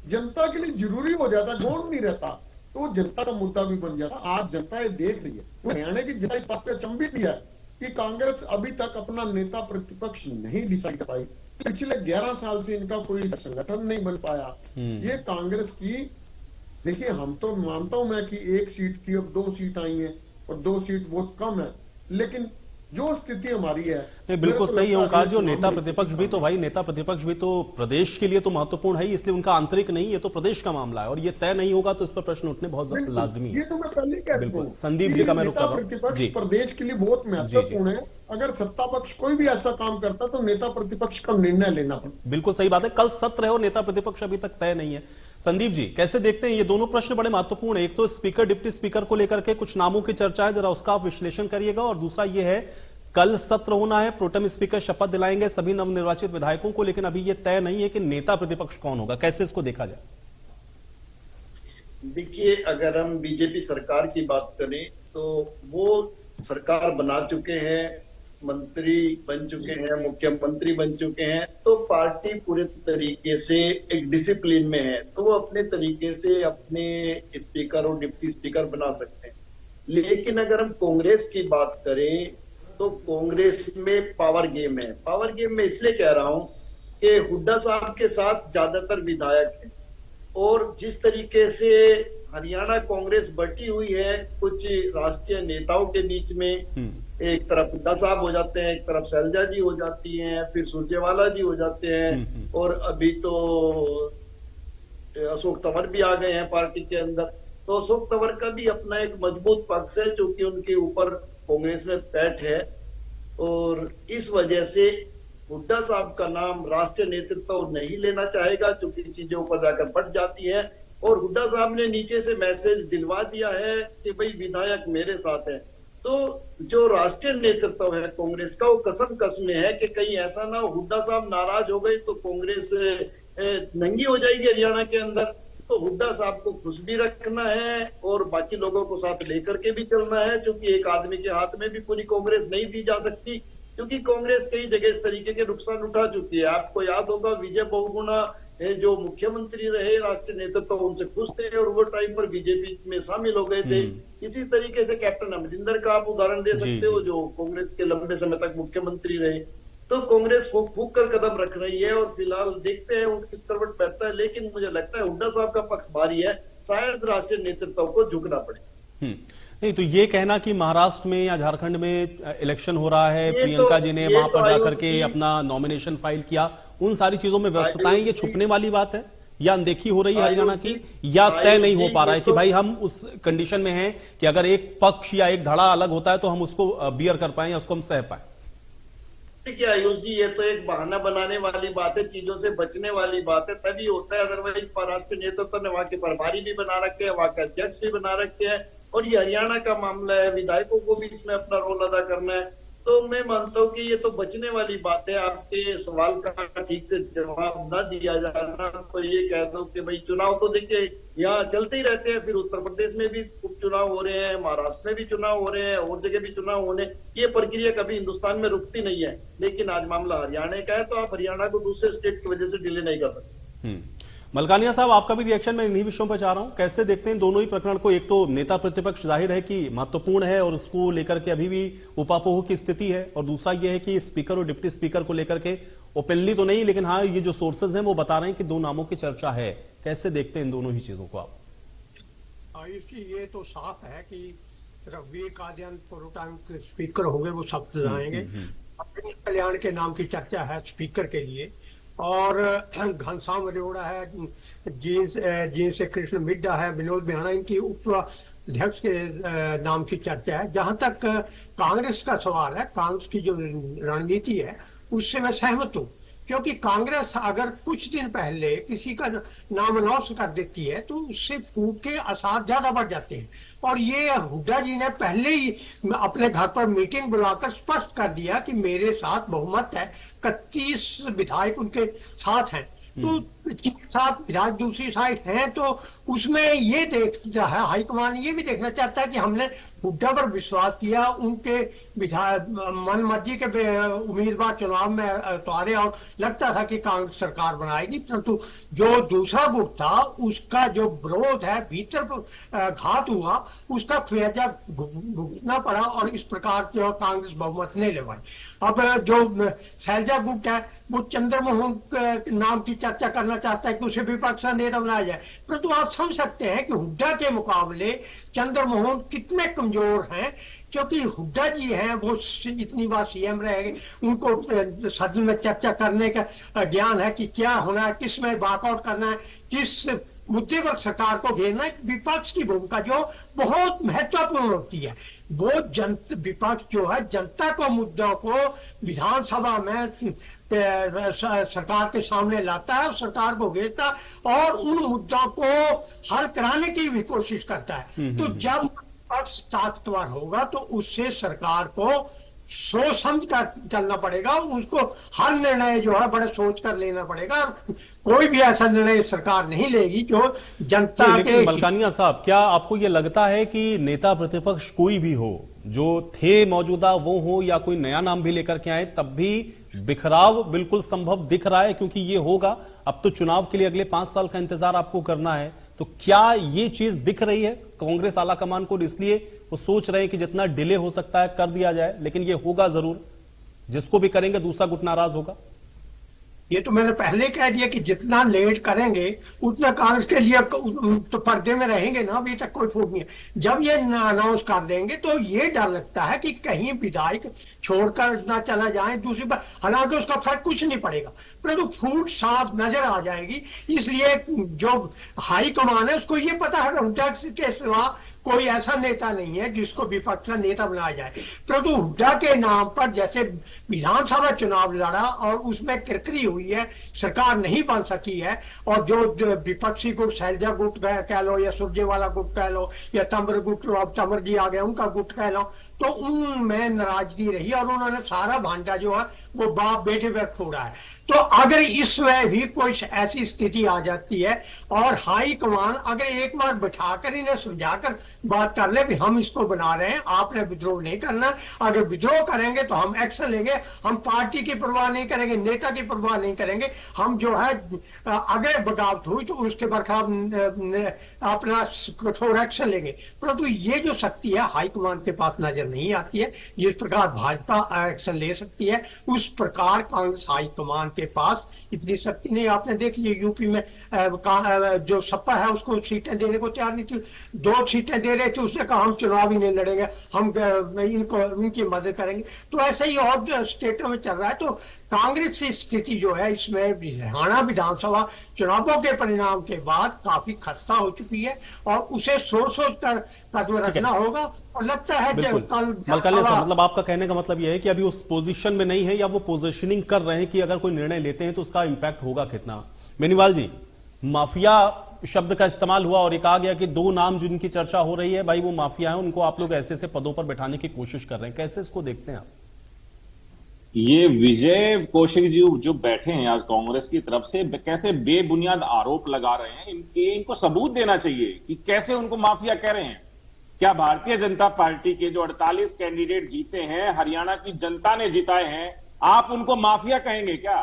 जनता के लिए जरूरी हो जाता है, गौण नहीं रहता, तो जनता का मुद्दा भी बन जाता। आज जनता ये देख रही है, हरियाणा की जनता इस बात पे अचंभित भी है कि कांग्रेस अभी तक अपना नेता प्रतिपक्ष नहीं डिसाइड कर पाई। पिछले 11 साल से इनका कोई संगठन नहीं बन पाया। ये कांग्रेस की, देखिए हम तो मानता हूं मैं कि 1 सीट की अब 2 सीट आई है, और 2 सीट बहुत कम है, लेकिन जो स्थिति हमारी है नहीं बिल्कुल सही है ओंकार जी। नेता प्रतिपक्ष भी तो भाई, नेता प्रतिपक्ष भी तो प्रदेश के लिए तो महत्वपूर्ण है, इसलिए उनका आंतरिक नहीं, ये तो प्रदेश का मामला है, और ये तय नहीं होगा तो इस पर प्रश्न उठने बहुत लाजमी है। ये तो मैं पहले ही कह रहा हूं, संदीप जी का मैं रुक कर रहा हूं। प्रतिपक्ष प्रदेश के लिए बहुत महत्वपूर्ण है। अगर सत्ता पक्ष कोई भी ऐसा काम करता तो नेता प्रतिपक्ष का निर्णय लेना पड़ता। बिल्कुल सही बात है, कल सत्र है और नेता प्रतिपक्ष अभी तक तय नहीं है। संदीप जी कैसे देखते हैं ये दोनों प्रश्न? बड़े महत्वपूर्ण है, एक तो स्पीकर डिप्टी स्पीकर को लेकर के कुछ नामों की चर्चा है, जरा उसका आप विश्लेषण करिएगा, और दूसरा ये है कल सत्र होना है, प्रोटेम स्पीकर शपथ दिलाएंगे सभी नवनिर्वाचित विधायकों को, लेकिन अभी ये तय नहीं है कि नेता प्रतिपक्ष कौन होगा, कैसे इसको देखा जाए? देखिए अगर हम बीजेपी सरकार की बात करें तो वो सरकार बना चुके हैं, मंत्री बन चुके हैं, मुख्यमंत्री बन चुके हैं, तो पार्टी पूरे तरीके से एक डिसिप्लिन में है, तो वो अपने तरीके से अपने स्पीकर और डिप्टी स्पीकर बना सकते हैं। लेकिन अगर हम कांग्रेस की बात करें तो कांग्रेस में पावर गेम है। पावर गेम में इसलिए कह रहा हूं कि हुड्डा साहब के साथ ज्यादातर विधायक हैं, और जिस तरीके से हरियाणा कांग्रेस बटी हुई है कुछ राष्ट्रीय नेताओं के बीच में, एक तरफ हुड्डा साहब हो जाते हैं, एक तरफ शैलजा जी हो जाती हैं, फिर सुरजेवाला जी हो जाते हैं, और अभी तो अशोक तंवर भी आ गए हैं पार्टी के अंदर। तो अशोक तंवर का भी अपना एक मजबूत पक्ष है क्योंकि उनके ऊपर कांग्रेस में पैठ है, और इस वजह से हुड्डा साहब का नाम राष्ट्रीय नेतृत्व नहीं लेना चाहेगा क्योंकि चीजें ऊपर जाकर बढ़ जाती है। और हुड्डा साहब ने नीचे से मैसेज दिलवा दिया है कि भाई विधायक मेरे साथ है, तो जो राष्ट्रीय नेतृत्व है कांग्रेस का, वो कसम कसम है कि कहीं ऐसा ना हो हुड्डा साहब नाराज हो गए तो कांग्रेस नंगी हो जाएगी हरियाणा के अंदर। तो हुड्डा साहब को खुश भी रखना है और बाकी लोगों को साथ लेकर के भी चलना है, क्योंकि एक आदमी के हाथ में भी पूरी कांग्रेस नहीं दी जा सकती, क्योंकि कांग्रेस कई जगह इस तरीके के नुकसान उठा चुकी है। आपको याद होगा विजय बहुगुणा जो मुख्यमंत्री रहे, राष्ट्रीय नेतृत्व उनसे खुश थे और वो टाइम पर बीजेपी में शामिल हो गए थे। इसी तरीके से कैप्टन अमरिंदर का आप उदाहरण दे सकते हो, जो कांग्रेस के लंबे समय तक मुख्यमंत्री रहे। तो कांग्रेस फूक कर कदम रख रही है और फिलहाल देखते हैं वो किस करवट बैठता है, लेकिन मुझे लगता है हुड्डा साहब का पक्ष भारी है, शायद राष्ट्रीय नेतृत्व को झुकना पड़े। नहीं तो ये कहना कि महाराष्ट्र में या झारखंड में इलेक्शन हो रहा है, प्रियंका जी ने वहां पर जाकर के अपना नॉमिनेशन फाइल किया, उन सारी चीजों में व्यस्तताएं, ये छुपने वाली बात है या अनदेखी हो रही है हरियाणा की, या तय नहीं हो पा रहा है कि भाई हम उस कंडीशन में हैं कि अगर एक पक्ष या एक धड़ा अलग होता है तो हम उसको बियर कर पाए या उसको हम सह पाए? देखिए आयुष जी, ये तो एक बहाना बनाने वाली बात है, चीजों से बचने वाली बात है, तभी होता है। अदरवाइज राष्ट्रीय नेतृत्व ने वहां के प्रभारी भी बना रखे हैं, वहां के अध्यक्ष भी बना रखे हैं, और ये हरियाणा का मामला है, विधायकों को भी इसमें अपना रोल अदा करना है। तो मैं मानता हूँ कि ये तो बचने वाली बात है। आपके सवाल का ठीक से जवाब न दिया जाना तो ये कह दो कि भाई चुनाव तो देखिए यहाँ चलते ही रहते हैं, फिर उत्तर प्रदेश में भी उपचुनाव हो रहे हैं, महाराष्ट्र में भी चुनाव हो रहे हैं, और जगह भी चुनाव होने, ये प्रक्रिया कभी हिंदुस्तान में रुकती नहीं है। लेकिन आज मामला हरियाणा का है, तो आप हरियाणा को दूसरे स्टेट की वजह से डिले नहीं कर सकते। मलकानिया साहब, आपका भी रिएक्शन मैं इन्हीं विषयों पर चाह रहा हूं, कैसे देखते हैं दोनों ही प्रकरण को? एक तो नेता प्रतिपक्ष जाहिर है कि महत्वपूर्ण है और उसको लेकर के अभी भी उपापोह की स्थिति है, और दूसरा यह है कि स्पीकर और डिप्टी स्पीकर को लेकर के ओपनली तो नहीं, लेकिन हाँ ये जो सोर्सेज हैं वो बता रहे हैं कि दो नामों की चर्चा है। कैसे देखते हैं इन दोनों ही चीजों को आप? आयुष जी, ये तो साफ है कि रघुवीर कादियान पूर्व टाइम के स्पीकर होंगे, वो शब्द आएंगे। कल्याण के नाम की चर्चा है स्पीकर के लिए, और घनश्याम अरोड़ा है, जीन से कृष्ण मिड्डा है, विनोद बिहाना, इनकी उपाध्यक्ष के नाम की चर्चा है। जहां तक कांग्रेस का सवाल है, कांग्रेस की जो रणनीति है उससे मैं सहमत हूँ, क्योंकि कांग्रेस अगर कुछ दिन पहले किसी का नाम अनाउंस कर देती है तो उससे फूट के आसार ज्यादा बढ़ जाते हैं। और ये हुड्डा जी ने पहले ही अपने घर पर मीटिंग बुलाकर स्पष्ट कर दिया कि मेरे साथ बहुमत है, 31 विधायक उनके साथ हैं, तो 7 विधायक दूसरी साइड हैं, तो उसमें ये देखता है हाईकमान, ये भी देखना चाहता है कि हमने हुड्डा पर विश्वास किया, उनके विधायक मन मर्जी के उम्मीदवार चुनाव में उतारे और लगता था कि कांग्रेस सरकार बनाएगी, परंतु जो दूसरा गुट था उसका जो विरोध है, भीतर घात हुआ, उसका खमियाजा भुगतना पड़ा और इस प्रकार जो कांग्रेस बहुमत नहीं ले पाई। अब जो शैलजा गुट है वो चंद्रमोहन नाम की चर्चा करना चाहता है कि उसे विपक्ष का नेता बनाया जाए, परंतु आप समझ सकते हैं कि हुड्डा के मुकाबले चंद्रमोहन कितने कमजोर हैं, क्योंकि हुड्डा जी हैं वो इतनी बार सीएम रहे, उनको सदन में चर्चा करने का ज्ञान है कि क्या होना है, किस में वॉकआउट करना है, किस मुद्दे पर सरकार को घेरना है। विपक्ष की भूमिका जो बहुत महत्वपूर्ण होती है, वो विपक्ष जो है जनता को मुद्दों को विधानसभा में सरकार के सामने लाता है और सरकार को घेरता और उन मुद्दों को हल कराने की भी कोशिश करता है। तो जब पक्ष ताकतवर होगा तो उससे सरकार को सोच समझ कर चलना पड़ेगा, उसको हर निर्णय जो है बड़े सोच कर लेना पड़ेगा। कोई भी ऐसा निर्णय सरकार नहीं लेगी जो जनता के। मलकानिया साहब, क्या आपको ये लगता है कि नेता प्रतिपक्ष कोई भी हो, जो थे मौजूदा वो हो या कोई नया नाम भी लेकर के आए, तब भी बिखराव बिल्कुल संभव दिख रहा है? क्योंकि ये होगा, अब तो चुनाव के लिए अगले 5 साल का इंतजार आपको करना है, तो क्या ये चीज दिख रही है कांग्रेस आलाकमान को? इसलिए वो सोच रहे हैं कि जितना डिले हो सकता है कर दिया जाए, लेकिन ये होगा जरूर, जिसको भी करेंगे दूसरा गुट नाराज होगा। ये तो मैंने पहले कह दिया कि जितना लेट करेंगे उतना कांग्रेस के लिए तो पर्दे में रहेंगे ना, अभी तक कोई फूट नहीं है। जब ये अनाउंस कर देंगे तो ये डर लगता है कि कहीं विधायक छोड़कर ना चला जाए दूसरी बार, हालांकि उसका फर्क कुछ नहीं पड़ेगा, परंतु फूट साफ नजर आ जाएगी। इसलिए जो हाई कमान है उसको ये पता है हुड्डा के सिवा कोई ऐसा नेता नहीं है जिसको विपक्ष का नेता बनाया जाए, परंतु हुड्डा के नाम पर जैसे विधानसभा चुनाव लड़ा और उसमें किरकिरी हुई हुई है, सरकार नहीं बन सकी है। और जो विपक्षी गुट, शैलजा गुट कह लो या सुरजेवाला गुट कह लो या तंवर गुट, अब तंवर जी आ गए उनका गुट कह लो, तो उनमें नाराजगी रही और उन्होंने सारा भांडा जो है वो बाप बेटे पर फोड़ा है। तो अगर इसमें भी कोई ऐसी स्थिति आ जाती है और हाई कमान अगर एक बार बैठाकर इन्हें समझाकर बात कर ले भी हम इसको बना रहे हैं, आपने विद्रोह नहीं करना, अगर विद्रोह करेंगे तो हम एक्शन लेंगे, हम पार्टी की परवाह नहीं करेंगे, नेता की परवाह नहीं करेंगे, हम जो है अगर बगावत हुई तो उसके बरखलाफ अपना कठोर एक्शन लेंगे। परंतु ये जो शक्ति है हाईकमान के पास नजर नहीं आती है। जिस प्रकार भाजपा एक्शन ले सकती है उस प्रकार कांग्रेस हाईकमान के पास इतनी शक्ति नहीं। आपने देख लिया यूपी में जो सपा है उसको सीटें देने को तैयार नहीं थी, 2 सीटें दे रहे थे, उसने कहा हम चुनाव ही नहीं लड़ेंगे, हम इनकी मदद करेंगे। तो ऐसे ही और जो स्टेटों में चल रहा है। तो कांग्रेस की स्थिति जो है इसमें हरियाणा विधानसभा चुनावों के परिणाम के बाद काफी खस्ता हो चुकी है और उसे सोच कर कदम रखना होगा। और लगता है कि कल मतलब आपका कहने का मतलब यह है कि अभी उस पोजीशन में नहीं है या वो पोजीशनिंग कर रहे हैं कि अगर कोई निर्णय लेते हैं तो उसका इंपैक्ट होगा कितना। बेनीवाल जी, माफिया शब्द का इस्तेमाल हुआ और ये कहा गया कि 2 नाम जिनकी चर्चा हो रही है भाई वो माफिया है, उनको आप लोग ऐसे पदों पर बैठाने की कोशिश कर रहे हैं, कैसे इसको देखते हैं आप? ये विजय कौशिक जी जो बैठे हैं आज कांग्रेस की तरफ से कैसे बेबुनियाद आरोप लगा रहे हैं, इनको सबूत देना चाहिए कि कैसे उनको माफिया कह रहे हैं। क्या भारतीय जनता पार्टी के जो 48 कैंडिडेट जीते हैं, हरियाणा की जनता ने जिताए हैं, आप उनको माफिया कहेंगे क्या?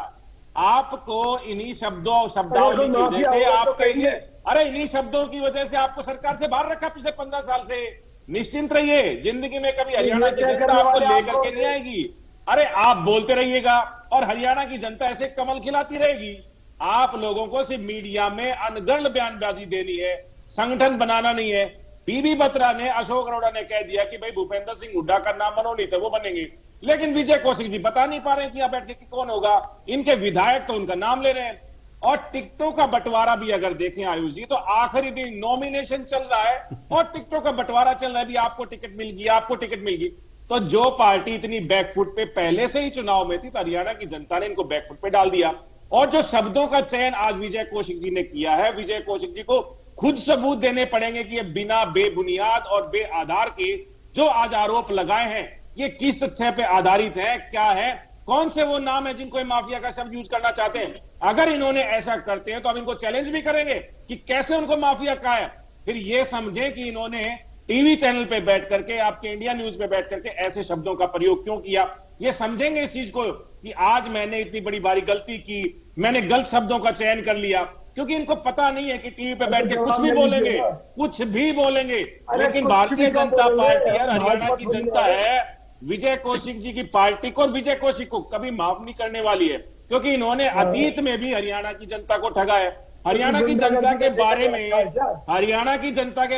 आपको इन्हीं शब्दावली की वजह से आप कहेंगे, अरे इन्हीं शब्दों की वजह से आपको सरकार से बाहर रखा पिछले 15 साल से। निश्चिंत रहिए, जिंदगी में कभी हरियाणा की जनता आपको लेकर के नहीं आएगी। अरे आप बोलते रहिएगा और हरियाणा की जनता ऐसे कमल खिलाती रहेगी। आप लोगों को सिर्फ मीडिया में अनगढ़ बयानबाजी देनी है, संगठन बनाना नहीं है। बीबी बत्रा ने, अशोक अरोड़ा ने कह दिया कि भाई भूपेंद्र सिंह हुड्डा का नाम मनोनीत है, वो बनेंगे, लेकिन विजय कौशिक जी बता नहीं पा रहे हैं कि यहां बैठ के कौन होगा। इनके विधायक तो उनका नाम ले रहे हैं। और टिकटों का बंटवारा भी अगर देखें आयुष जी, तो आखिरी दिन नॉमिनेशन चल रहा है और टिकटों का बंटवारा चल रहा है, भी आपको टिकट मिल गई, आपको टिकट मिल गई। तो जो पार्टी इतनी बैकफुट पे पहले से ही चुनाव में थी, तो हरियाणा की जनता ने इनको बैकफुट पे डाल दिया। और जो शब्दों का चयन आज विजय कौशिक जी ने किया है, विजय कौशिक जी को खुद सबूत देने पड़ेंगे कि ये बिना बेबुनियाद और बेआधार के जो आज आरोप लगाए हैं, ये किस तथ्य पे आधारित है, क्या है, कौन से वो नाम है जिनको माफिया का शब्द यूज करना चाहते हैं। अगर इन्होंने ऐसा करते हैं तो हम इनको चैलेंज भी करेंगे कि कैसे उनको माफिया कहा है। फिर ये समझे कि इन्होंने टीवी चैनल पे बैठ करके, आपके इंडिया न्यूज पे बैठ करके ऐसे शब्दों का प्रयोग क्यों किया। ये समझेंगे इस चीज को कि आज मैंने इतनी बड़ी भारी गलती की, मैंने गलत शब्दों का चयन कर लिया, क्योंकि इनको पता नहीं है कि टीवी पे बैठ के कुछ भी बोलेंगे, कुछ भी बोलेंगे। लेकिन भारतीय जनता पार्टी और हरियाणा की जनता है विजय कौशिक जी की पार्टी को और विजय कौशिक को कभी माफ नहीं करने वाली है, क्योंकि इन्होंने अतीत में भी हरियाणा की जनता को ठगा है। हरियाणा की जनता के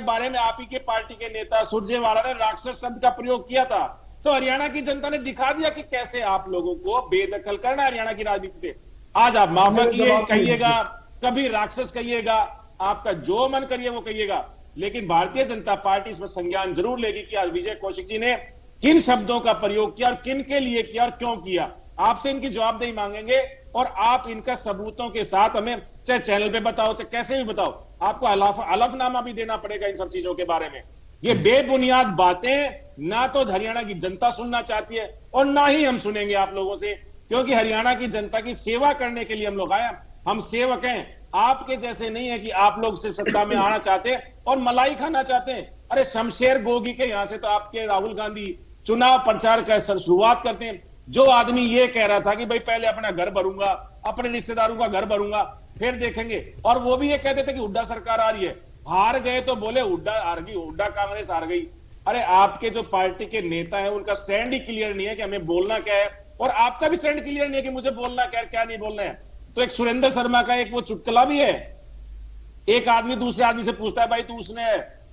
बारे में आप ही के पार्टी के नेता सुरजेवाला ने राक्षस शब्द का प्रयोग किया था। तो हरियाणा की जनता ने दिखा दिया कि कैसे आप लोगों को बेदखल करना हरियाणा की राजनीति से। आज आप माफिया कहिएगा, कभी राक्षस कहिएगा, आपका जो मन करिए वो कहिएगा, लेकिन भारतीय जनता पार्टी इसमें संज्ञान जरूर लेगी कि आज विजय कौशिक जी ने किन शब्दों का प्रयोग किया और किन के लिए किया और क्यों किया। आपसे इनकी जवाबदेही मांगेंगे और आप इनका सबूतों के साथ हमें चाहे चैनल पे बताओ, चाहे कैसे भी बताओ, आपको हलफनामा भी देना पड़ेगा इन सब चीजों के बारे में। ये बेबुनियाद बातें ना तो हरियाणा की जनता सुनना चाहती है और ना ही हम सुनेंगे आप लोगों से, क्योंकि हरियाणा की जनता की सेवा करने के लिए हम लोग आए। हम सेवक हैं, आपके जैसे नहीं है कि आप लोग सिर्फ सत्ता में आना चाहते हैं और मलाई खाना चाहते हैं। अरे शमशेर गोगी के यहां से तो आपके राहुल गांधी चुनाव प्रचार का शुरुआत करते हैं। जो आदमी ये कह रहा था कि भाई पहले अपना घर भरूंगा, अपने रिश्तेदारों का घर भरूंगा, फिर देखेंगे, और वो भी ये कहते थे कि हुड्डा सरकार आ रही है। हार गए तो बोले हुड्डा हार गई, हुड्डा कांग्रेस हार गई। अरे आपके जो पार्टी के नेता है उनका स्टैंड ही क्लियर नहीं है कि हमें बोलना क्या है, और आपका भी स्टैंड क्लियर नहीं है कि मुझे बोलना क्या है, क्या नहीं बोलना है। तो एक सुरेंद्र शर्मा का एक वो चुटकुला भी है, एक आदमी दूसरे आदमी से पूछता है भाई तू उसने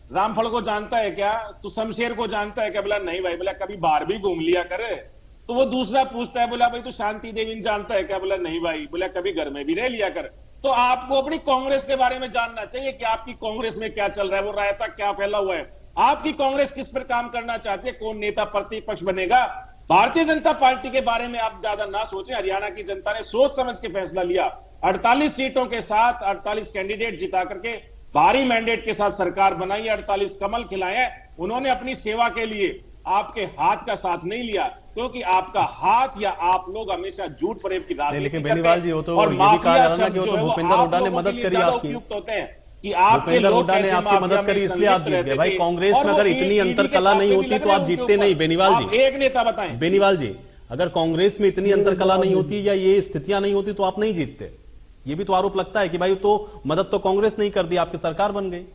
रामफल को जानता है क्या, तू शमशेर को जानता है क्या? बोला नहीं भाई। बोला कभी बाहर भी घूम लिया करे। तो वो दूसरा पूछता है, बोला भाई तू शांति देवी जानता है क्या? बोला नहीं भाई। बोला कभी घर में भी रह लिया कर। तो आपको अपनी कांग्रेस के बारे में जानना चाहिए कि आपकी कांग्रेस में क्या चल रहा है, वो रायता क्या फैला हुआ है, आपकी कांग्रेस किस पर काम करना चाहती है, कौन नेता प्रतिपक्ष बनेगा। भारतीय जनता पार्टी के बारे में आप ज्यादा ना सोचें। हरियाणा की जनता ने सोच समझ के फैसला लिया। 48 सीटों के साथ 48 कैंडिडेट जिता करके भारी मैंडेट के साथ सरकार बनाई, 48 कमल खिलाए हैं। उन्होंने अपनी सेवा के लिए आपके हाथ का साथ नहीं लिया, क्योंकि आपका हाथ या आप लोग हमेशा झूठ फरेब की राजनीति लेकिन करते बेनीवाल जी, वो तो और ये भी कहा माफिया जा रहा है शब्द कि वो जो तो है वो भूपेंद्र आप हुड्डा ने लोगों के मदद लिए करी ज्यादा आपकी। उपयुक्त होते हैं कि आपके भूपेंद्र लोग हुड्डा ने कैसे आपकी माफिया मदद में करी, इसलिए आप संलिप्त जीत गए। रहते भाई थे। कांग्रेस और में वो अगर इतनी ईडी अंतर के कला नहीं छापे होती लग तो रहे आप उनके जीतते ऊपर। नहीं। बेनीवाल आप जी, एक नेता बताएं। बेनीवाल जी, अगर कांग्रेस में इतनी अंतर कला नहीं होती या ये स्थितियां नहीं होती तो आप नहीं जीतते। ये भी तो आरोप लगता है कि भाई तो मदद तो कांग्रेस नहीं कर दी, आपकी सरकार बन गई।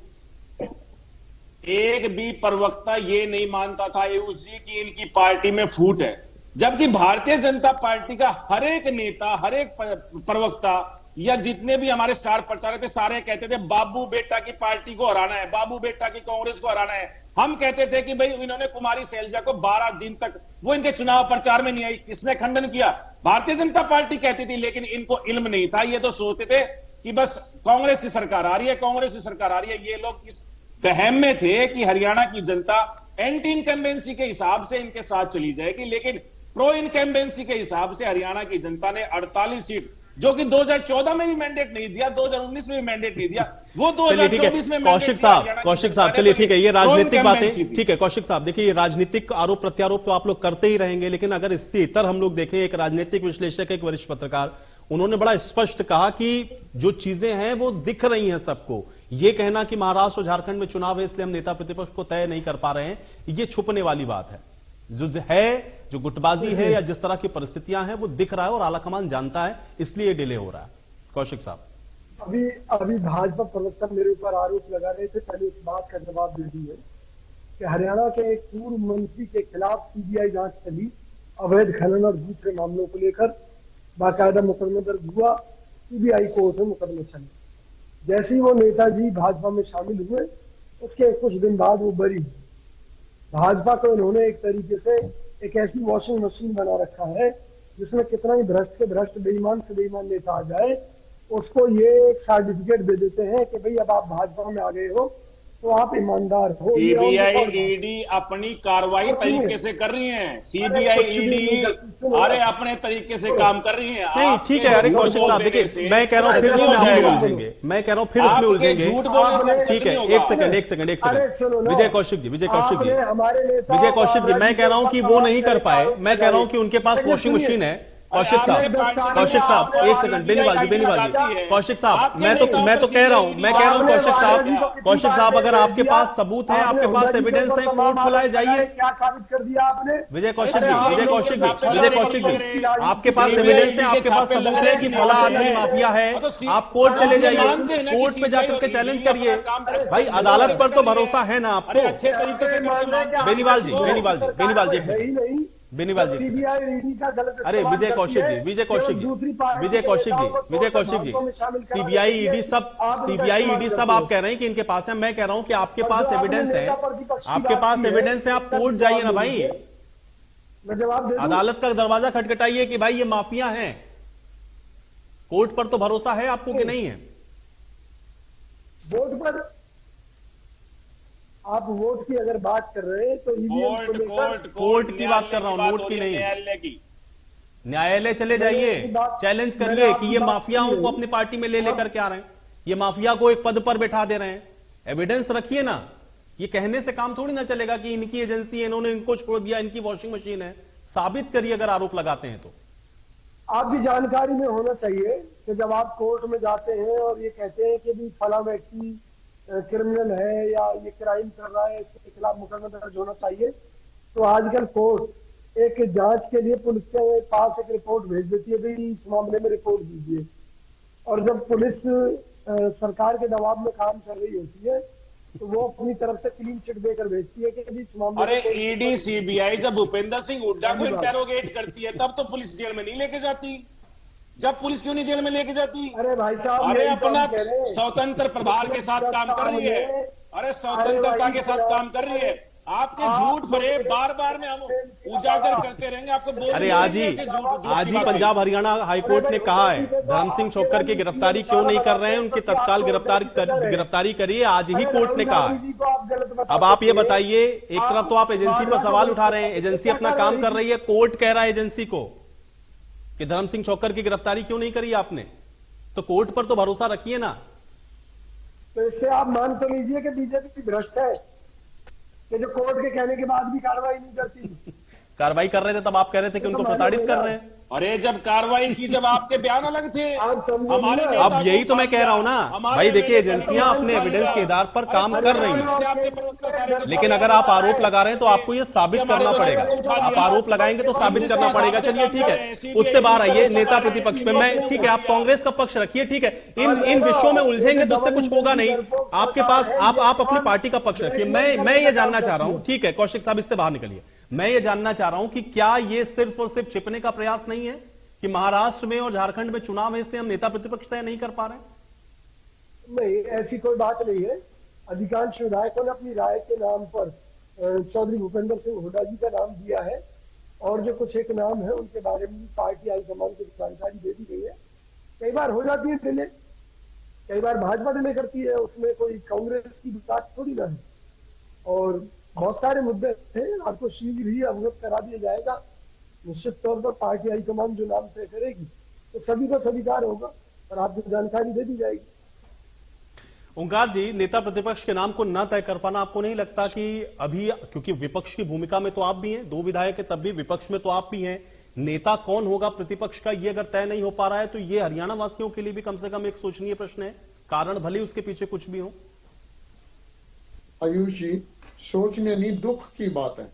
एक भी प्रवक्ता ये नहीं मानता था आयुष जी की इनकी पार्टी में फूट है, जबकि भारतीय जनता पार्टी का हर एक नेता, हर एक प्रवक्ता या जितने भी हमारे स्टार प्रचारक थे, सारे कहते थे बाबू बेटा की पार्टी को हराना है, बाबू बेटा की कांग्रेस को हराना है। हम कहते थे कि भाई इन्होंने कुमारी शैलजा को 12 दिन तक वो इनके चुनाव प्रचार में नहीं आई, किसने खंडन किया? भारतीय जनता पार्टी कहती थी, लेकिन इनको इल्म नहीं था। ये तो सोचते थे कि बस कांग्रेस की सरकार आ रही है, कांग्रेस की सरकार आ रही है। ये लोग इस वहम में थे कि हरियाणा की जनता एंटी इनकम्बेंसी के हिसाब से इनके साथ चली जाएगी, लेकिन प्रो इनकम्बेंसी के हिसाब से हरियाणा की जनता ने 48 सीट, जो कि 2014 में भी मैंडेट नहीं दिया, 2019 में भी मैंडेट नहीं दिया, वो 2024 में कौशिक साहब, चलिए ठीक है, ये राजनीतिक बातें ठीक है। कौशिक साहब देखिए, ये राजनीतिक आरोप प्रत्यारोप तो आप लोग करते ही रहेंगे, लेकिन अगर इससे इतर हम लोग देखें, एक राजनीतिक विश्लेषक, एक वरिष्ठ पत्रकार, उन्होंने बड़ा स्पष्ट कहा कि जो चीजें हैं वो दिख रही हैं सबको। ये कहना कि महाराष्ट्र और झारखंड में चुनाव है इसलिए हम नेता प्रतिपक्ष को तय नहीं कर पा रहे हैं, ये छुपने वाली बात है। जो गुटबाजी है या जिस तरह की परिस्थितियां हैं वो दिख रहा है और आलाकमान जानता है, इसलिए डिले हो रहा है। कौशिक साहब, अभी भाजपा प्रवक्ता मेरे ऊपर आरोप लगा रहे थे, पहले उस बात का जवाब दे दी है कि हरियाणा के एक पूर्व मंत्री के खिलाफ सीबीआई जांच चली, अवैध खनन और दूसरे मामलों को लेकर बाकायदा मुकदमा दर्ज हुआ, सीबीआई कोर्ट में मुकदमा चले। जैसे ही वो नेताजी भाजपा में शामिल हुए, उसके कुछ दिन बाद वो बरी हुए। भाजपा को इन्होंने एक तरीके से एक ऐसी वॉशिंग मशीन बना रखा है जिसमें कितना ही भ्रष्ट से भ्रष्ट, बेईमान से बेईमान नेता आ जाए, उसको ये एक सर्टिफिकेट दे देते हैं कि भाई अब आप भाजपा में आ गए हो तो आप ईमानदार हो। सीबीआई ईडी अपनी कार्रवाई तरीके से कर रही है। सीबीआई ईडी अरे अपने तरीके से काम कर रही है। नहीं ठीक है, अरे कौशिक साहब देखिए, मैं कह रहा हूं फिर इसमें उलझेंगे, मैं कह रहा हूं फिर इसमें उलझेंगे। झूठ बोलने से ठीक है, एक सेकंड विजय कौशिक जी, विजय कौशिक जी, मैं कह रहा हूं कि वो नहीं कर पाए। मैं कह रहा हूं कि उनके पास वॉशिंग मशीन है। कौशिक साहब एक सेकंड, बेनीवाल जी, कौशिक साहब, मैं तो कह रहा हूं कौशिक साहब, अगर आपके पास सबूत है, आपके पास एविडेंस है, कोर्ट बुलाए जाइए। क्या साबित कर दिया आपने? विजय कौशिक जी, आपके पास एविडेंस है, आपके पास सबूत है कि भला आदमी माफिया है, आप कोर्ट चले जाइए, कोर्ट पे जाकर के चैलेंज करिए। भाई अदालत पर तो भरोसा है ना आपको। अच्छे तरीके से बेनीवाल जी, अरे विजय कौशिक जी, सीबीआई ईडी सब आप कह रहे हैं कि इनके पास है। मैं कह रहा हूं कि आपके पास एविडेंस है, आप कोर्ट जाइए ना भाई, अदालत का दरवाजा खटखटाइए कि भाई ये माफिया हैं। कोर्ट पर तो भरोसा है आपको कि नहीं है? वोट पर आप वोट की अगर बात कर रहे हैं तो कोर्ट की बात कर रहा हूं, नोट की नहीं। न्यायालय चले जाइए, चैलेंज करिए कि ये माफियाओं को अपनी पार्टी में ले लेकर के आ रहे हैं, ये माफिया को एक पद पर बैठा दे रहे हैं। एविडेंस रखिए ना, ये कहने से काम थोड़ी ना चलेगा कि इनकी एजेंसी है, इन्होंने इनको छोड़ दिया, इनकी वॉशिंग मशीन है। साबित करिए अगर आरोप लगाते हैं तो। आप भी जानकारी में होना चाहिए कि जब आप कोर्ट में जाते हैं और ये कहते हैं कि भी फला व्यक्ति क्रिमिनल है या ये क्राइम कर रहा है, इसके खिलाफ मुकदमा दर्ज होना चाहिए, तो आजकल कोर्ट एक जांच के लिए पुलिस के पास एक रिपोर्ट भेज देती है, भाई इस मामले में रिपोर्ट दीजिए। और जब पुलिस सरकार के दबाव में काम कर रही होती है तो वो अपनी तरफ से क्लीन चिट देकर भेजती है कि इस मामले। अरे ईडी सीबीआई जब भूपेंद्र सिंह हुड्डा को इंटेरोगेट करती है तब तो पुलिस जेल में नहीं लेके जाती। जब पुलिस क्यों नहीं जेल में लेके जाती? अरे भाई साहब, अरे अपना स्वतंत्र प्रभार के साथ काम कर रही है, अरे स्वतंत्रता के साथ काम कर रही है। आपके झूठ भरे बार बार में हम उजागर करते रहेंगे, आपको बोल। अरे आज ही पंजाब हरियाणा हाईकोर्ट ने कहा है धर्म सिंह छोक्कर की गिरफ्तारी क्यों नहीं कर रहे हैं, उनकी तत्काल गिरफ्तारी करिए, आज ही कोर्ट ने कहा है। बता अब आप ये सकते हैं। बताइए, एक तरफ तो आप एजेंसी पर सवाल उठा रहे हैं, एजेंसी अपना काम कर रही है, कोर्ट कह रहा है एजेंसी को कि धर्म सिंह छोक्कर की गिरफ्तारी क्यों नहीं करी आपने, तो कोर्ट पर तो भरोसा रखिए ना। तो इससे आप मान तो लीजिए कि बीजेपी भ्रष्ट है कि जो कोर्ट के कहने के बाद भी कार्रवाई नहीं करती। कार्रवाई कर रहे थे तब आप कह रहे थे कि उनको प्रताड़ित कर रहे हैं। अरे जब कार्रवाई की, जब आपके बयान अलग थे, हमारे नेता अब यही तो मैं कह रहा हूं ना भाई, देखिए एजेंसियां अपने एविडेंस के आधार पर काम कर रही हैं, लेकिन अगर आप आरोप लगा रहे हैं तो आपको ये साबित करना पड़ेगा। आप आरोप लगाएंगे तो साबित करना पड़ेगा। चलिए ठीक है, उससे बाहर आइए नेता प्रतिपक्ष में। मैं ठीक है, आप कांग्रेस का पक्ष रखिए, ठीक है, इन विषयों में उलझेंगे तो उससे कुछ होगा नहीं। आपके पास आप अपनी पार्टी का पक्ष रखिए। मैं ये जानना चाह रहा हूं, ठीक है कौशिक साहब इससे बाहर निकलिए, मैं ये जानना चाह रहा हूं कि क्या ये सिर्फ और सिर्फ छिपने का प्रयास नहीं है कि महाराष्ट्र में और झारखंड में चुनाव है इसलिए हम नेता प्रतिपक्ष तय नहीं कर पा रहे हैं? नहीं, ऐसी कोई बात नहीं है। अधिकांश विधायकों ने अपनी राय के नाम पर चौधरी भूपेंद्र सिंह हुड्डा जी का नाम दिया है, और जो कुछ एक नाम है उनके बारे में पार्टी हाईकमान को जानकारी दे दी गई है। कई बार हो जाती है डिले, कई बार भाजपा डिले करती है, उसमें कोई कांग्रेस की बात थोड़ी ना है। और बहुत सारे मुद्दे थे, आपको शीघ्र ही अवगत करा दिया जाएगा। निश्चित तौर पर पार्टी हाईकमान जो नाम तय करेगी तो सभी को स्वीकार होगा और आपको जानकारी दे दी जाएगी। ओंकार जी, नेता प्रतिपक्ष के नाम को न तय कर पाना आपको नहीं लगता कि अभी, क्योंकि विपक्ष की भूमिका में तो आप भी हैं, 2 विधायक है तब भी विपक्ष में तो आप भी हैं, नेता कौन होगा प्रतिपक्ष का ये अगर तय नहीं हो पा रहा है तो ये हरियाणा वासियों के लिए भी कम से कम एक सोचनीय प्रश्न है, कारण भले उसके पीछे कुछ भी हो। आयुष जी, सोचने नहीं, दुख की बात है।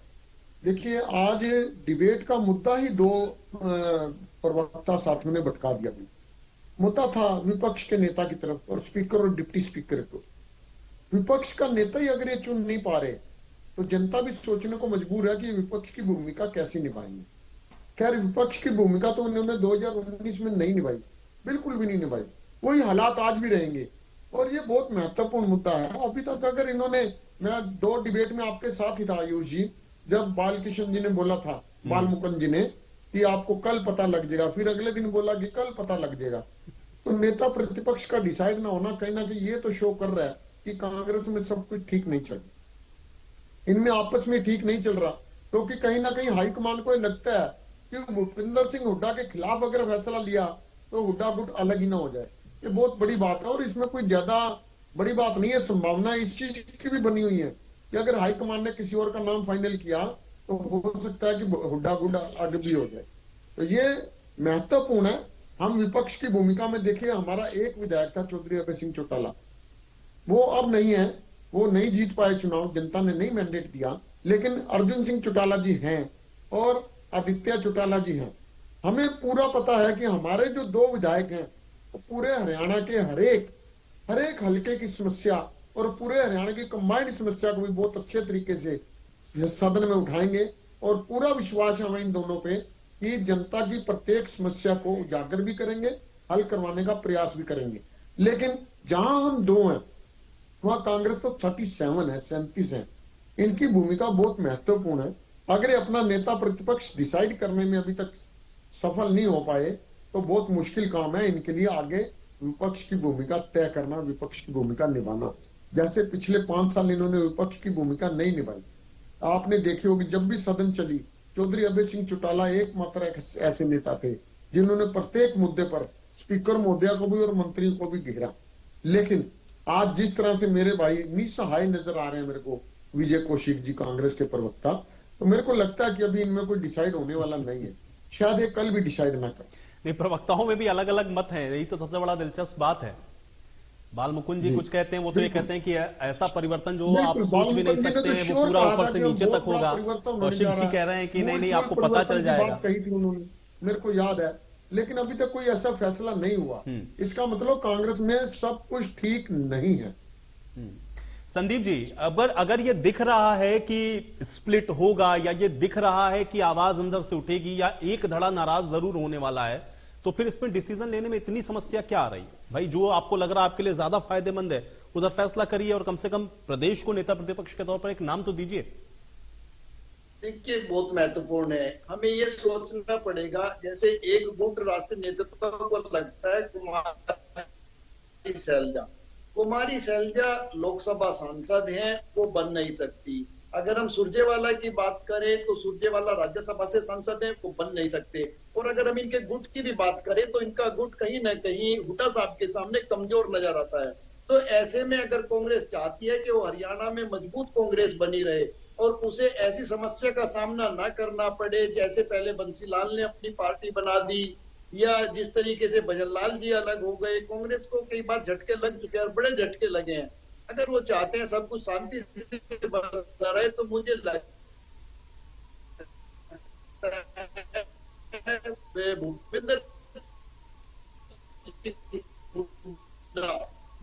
देखिए, आज डिबेट का मुद्दा ही 2 प्रवक्ता साथियों ने भटका दिया। मुद्दा था विपक्ष के नेता की तरफ और स्पीकर और डिप्टी स्पीकर को। विपक्ष का नेता ही अगर ये चुन नहीं पा रहे तो जनता भी सोचने को मजबूर है कि विपक्ष की भूमिका कैसे निभाएंगे। खैर, विपक्ष की भूमिका तो उन्होंने 2019 में नहीं निभाई, बिल्कुल भी नहीं निभाई। वही हालात आज भी रहेंगे और ये बहुत महत्वपूर्ण मुद्दा है। अभी तक अगर इन्होंने, मैं 2 डिबेट में आपके साथ ही था आयुष जी, जब बालकृष्ण जी ने बोला था, बाल मुकुंद जी ने, कि आपको कल पता लग जाएगा, फिर अगले दिन बोला कि कल पता लग जाएगा, तो नेता प्रतिपक्ष का डिसाइड ना होना कहीं ना कहीं ये तो शो कर रहा है कि कांग्रेस में सब कुछ ठीक नहीं चल रहा, इनमें आपस में ठीक नहीं चल रहा। क्योंकि कहीं ना कहीं हाईकमान को लगता है कि भूपेंद्र सिंह हुड्डा के खिलाफ अगर फैसला लिया तो हुड्डा गुट अलग ही ना हो जाए। ये बहुत बड़ी बात है और इसमें कोई ज्यादा बड़ी बात नहीं है। संभावना इस चीज की भी बनी हुई है कि अगर हाईकमान ने किसी और का नाम फाइनल किया तो हो सकता है कि हुड्डा गुट आगे भी हो जाए। तो ये महत्वपूर्ण है। हम विपक्ष की भूमिका में देखिए, हमारा एक विधायक था चौधरी अभय सिंह चौटाला, वो अब नहीं है, वो नहीं जीत पाए चुनाव, जनता ने नहीं मैंडेट दिया, लेकिन अर्जुन सिंह चौटाला जी हैं और आदित्य चौटाला जी हैं। हमें पूरा पता है कि हमारे जो 2 विधायक हैं वो पूरे हरियाणा के हर एक हल्के की समस्या और पूरे हरियाणा की कंबाइंड समस्या को भी बहुत अच्छे तरीके से सदन में उठाएंगे और पूरा विश्वास है हमें इन दोनों पे कि जनता की प्रत्येक समस्या को उजागर भी करेंगे, हल करवाने का प्रयास भी करेंगे। लेकिन जहां हम 2 हैं वहां कांग्रेस तो 37 है, 37 है। इनकी भूमिका बहुत महत्वपूर्ण है। अगर ये अपना नेता प्रतिपक्ष डिसाइड करने में अभी तक सफल नहीं हो पाए तो बहुत मुश्किल काम है इनके लिए आगे विपक्ष की भूमिका तय करना, विपक्ष की भूमिका निभाना। जैसे पिछले 5 साल इन्होंने विपक्ष की भूमिका नहीं निभाई। आपने देखी होगी, जब भी सदन चली, चौधरी अभय सिंह चौटाला एकमात्र ऐसे नेता थे जिन्होंने प्रत्येक मुद्दे पर स्पीकर महोदया को भी और मंत्री को भी घेरा। लेकिन आज जिस तरह से मेरे भाई निसहाय नजर आ रहे हैं मेरे को, विजय कौशिक जी कांग्रेस के प्रवक्ता, तो मेरे को लगता है कि अभी इनमें कोई डिसाइड होने वाला नहीं है। शायद ये कल भी डिसाइड ना कर। नहीं, प्रवक्ताओं में भी अलग अलग मत हैं, यही तो सबसे बड़ा दिलचस्प बात है। बाल मुकुंद जी कुछ कहते हैं, वो तो ये कहते हैं कि ऐसा परिवर्तन जो आप सोच भी नहीं सकते हैं वो पूरा ऊपर से नीचे तक होगा। कौशिक जी कह रहे हैं कि नहीं आपको पता चल जाएगा। कही थी उन्होंने, मेरे को याद है, लेकिन अभी तक कोई ऐसा फैसला नहीं हुआ। इसका मतलब कांग्रेस में सब कुछ ठीक नहीं है। संदीप जी, अगर ये दिख रहा है कि स्प्लिट होगा या ये दिख रहा है कि आवाज अंदर से उठेगी या एक धड़ा नाराज जरूर होने वाला है, तो फिर इसमें डिसीजन लेने में इतनी समस्या क्या आ रही है? भाई जो आपको लग रहा है आपके लिए ज्यादा फायदेमंद है उधर फैसला करिए और कम से कम प्रदेश को नेता प्रतिपक्ष के तौर पर एक नाम तो दीजिए। देखिए, बहुत महत्वपूर्ण है। हमें ये सोचना पड़ेगा, जैसे एक गुट राष्ट्रीय नेतृत्व को लगता है कुमारी सैलजा, कुमारी सैलजा लोकसभा सांसद हैं, वो बन नहीं सकती। अगर हम सुरजेवाला की बात करें तो सुरजेवाला राज्यसभा से सांसद हैं, वो बन नहीं सकते। और अगर हम इनके गुट की भी बात करें तो इनका गुट कहीं ना कहीं हुड्डा साहब के सामने कमजोर नजर आता है। तो ऐसे में अगर कांग्रेस चाहती है कि वो हरियाणा में मजबूत कांग्रेस बनी रहे और उसे ऐसी समस्या का सामना ना करना पड़े जैसे पहले बंसीलाल ने अपनी पार्टी बना दी या जिस तरीके से भजनलाल जी अलग हो गए, कांग्रेस को कई बार झटके लग चुके हैं और बड़े झटके लगे हैं। अगर वो चाहते हैं सब कुछ शांति से बना रहे तो मुझे भूपेंद्र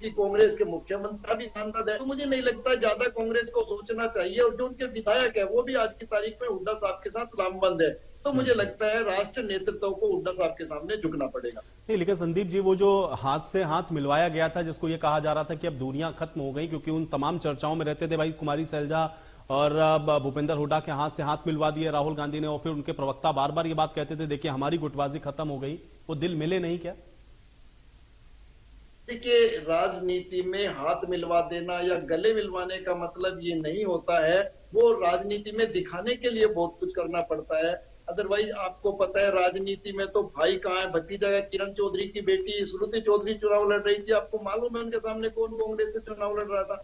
कि कांग्रेस के मुख्यमंत्री भी सांसद है, तो मुझे नहीं लगता ज्यादा कांग्रेस को सोचना चाहिए। और जो उनके विधायक है वो भी आज की तारीख में हुड्डा साहब के साथ लामबंद है। तो मुझे लगता है राष्ट्र नेतृत्व को हुड्डा साहब के सामने झुकना पड़ेगा। नहीं, लेकिन संदीप जी, वो जो हाथ से हाथ मिलवाया गया था, जिसको ये कहा जा रहा था कि अब दूरियां खत्म हो गई, क्योंकि उन तमाम चर्चाओं में रहते थे भाई कुमारी सैलजा और भूपेंद्र हुड्डा के हाथ से हाथ मिलवा दिए राहुल गांधी ने, और फिर उनके प्रवक्ता बार बार ये बात कहते थे देखिए हमारी गुटबाजी खत्म हो गई, वो दिल मिले नहीं क्या? देखिए, राजनीति में हाथ मिलवा देना या गले मिलवाने का मतलब ये नहीं होता है। वो राजनीति में दिखाने के लिए बहुत कुछ करना पड़ता है। अदरवाइज आपको पता है राजनीति में तो भाई कहाँ है, भतीजा है। किरण चौधरी की बेटी श्रुति चौधरी चुनाव लड़ रही थी, आपको मालूम है उनके सामने कौन कांग्रेस से चुनाव लड़ रहा था?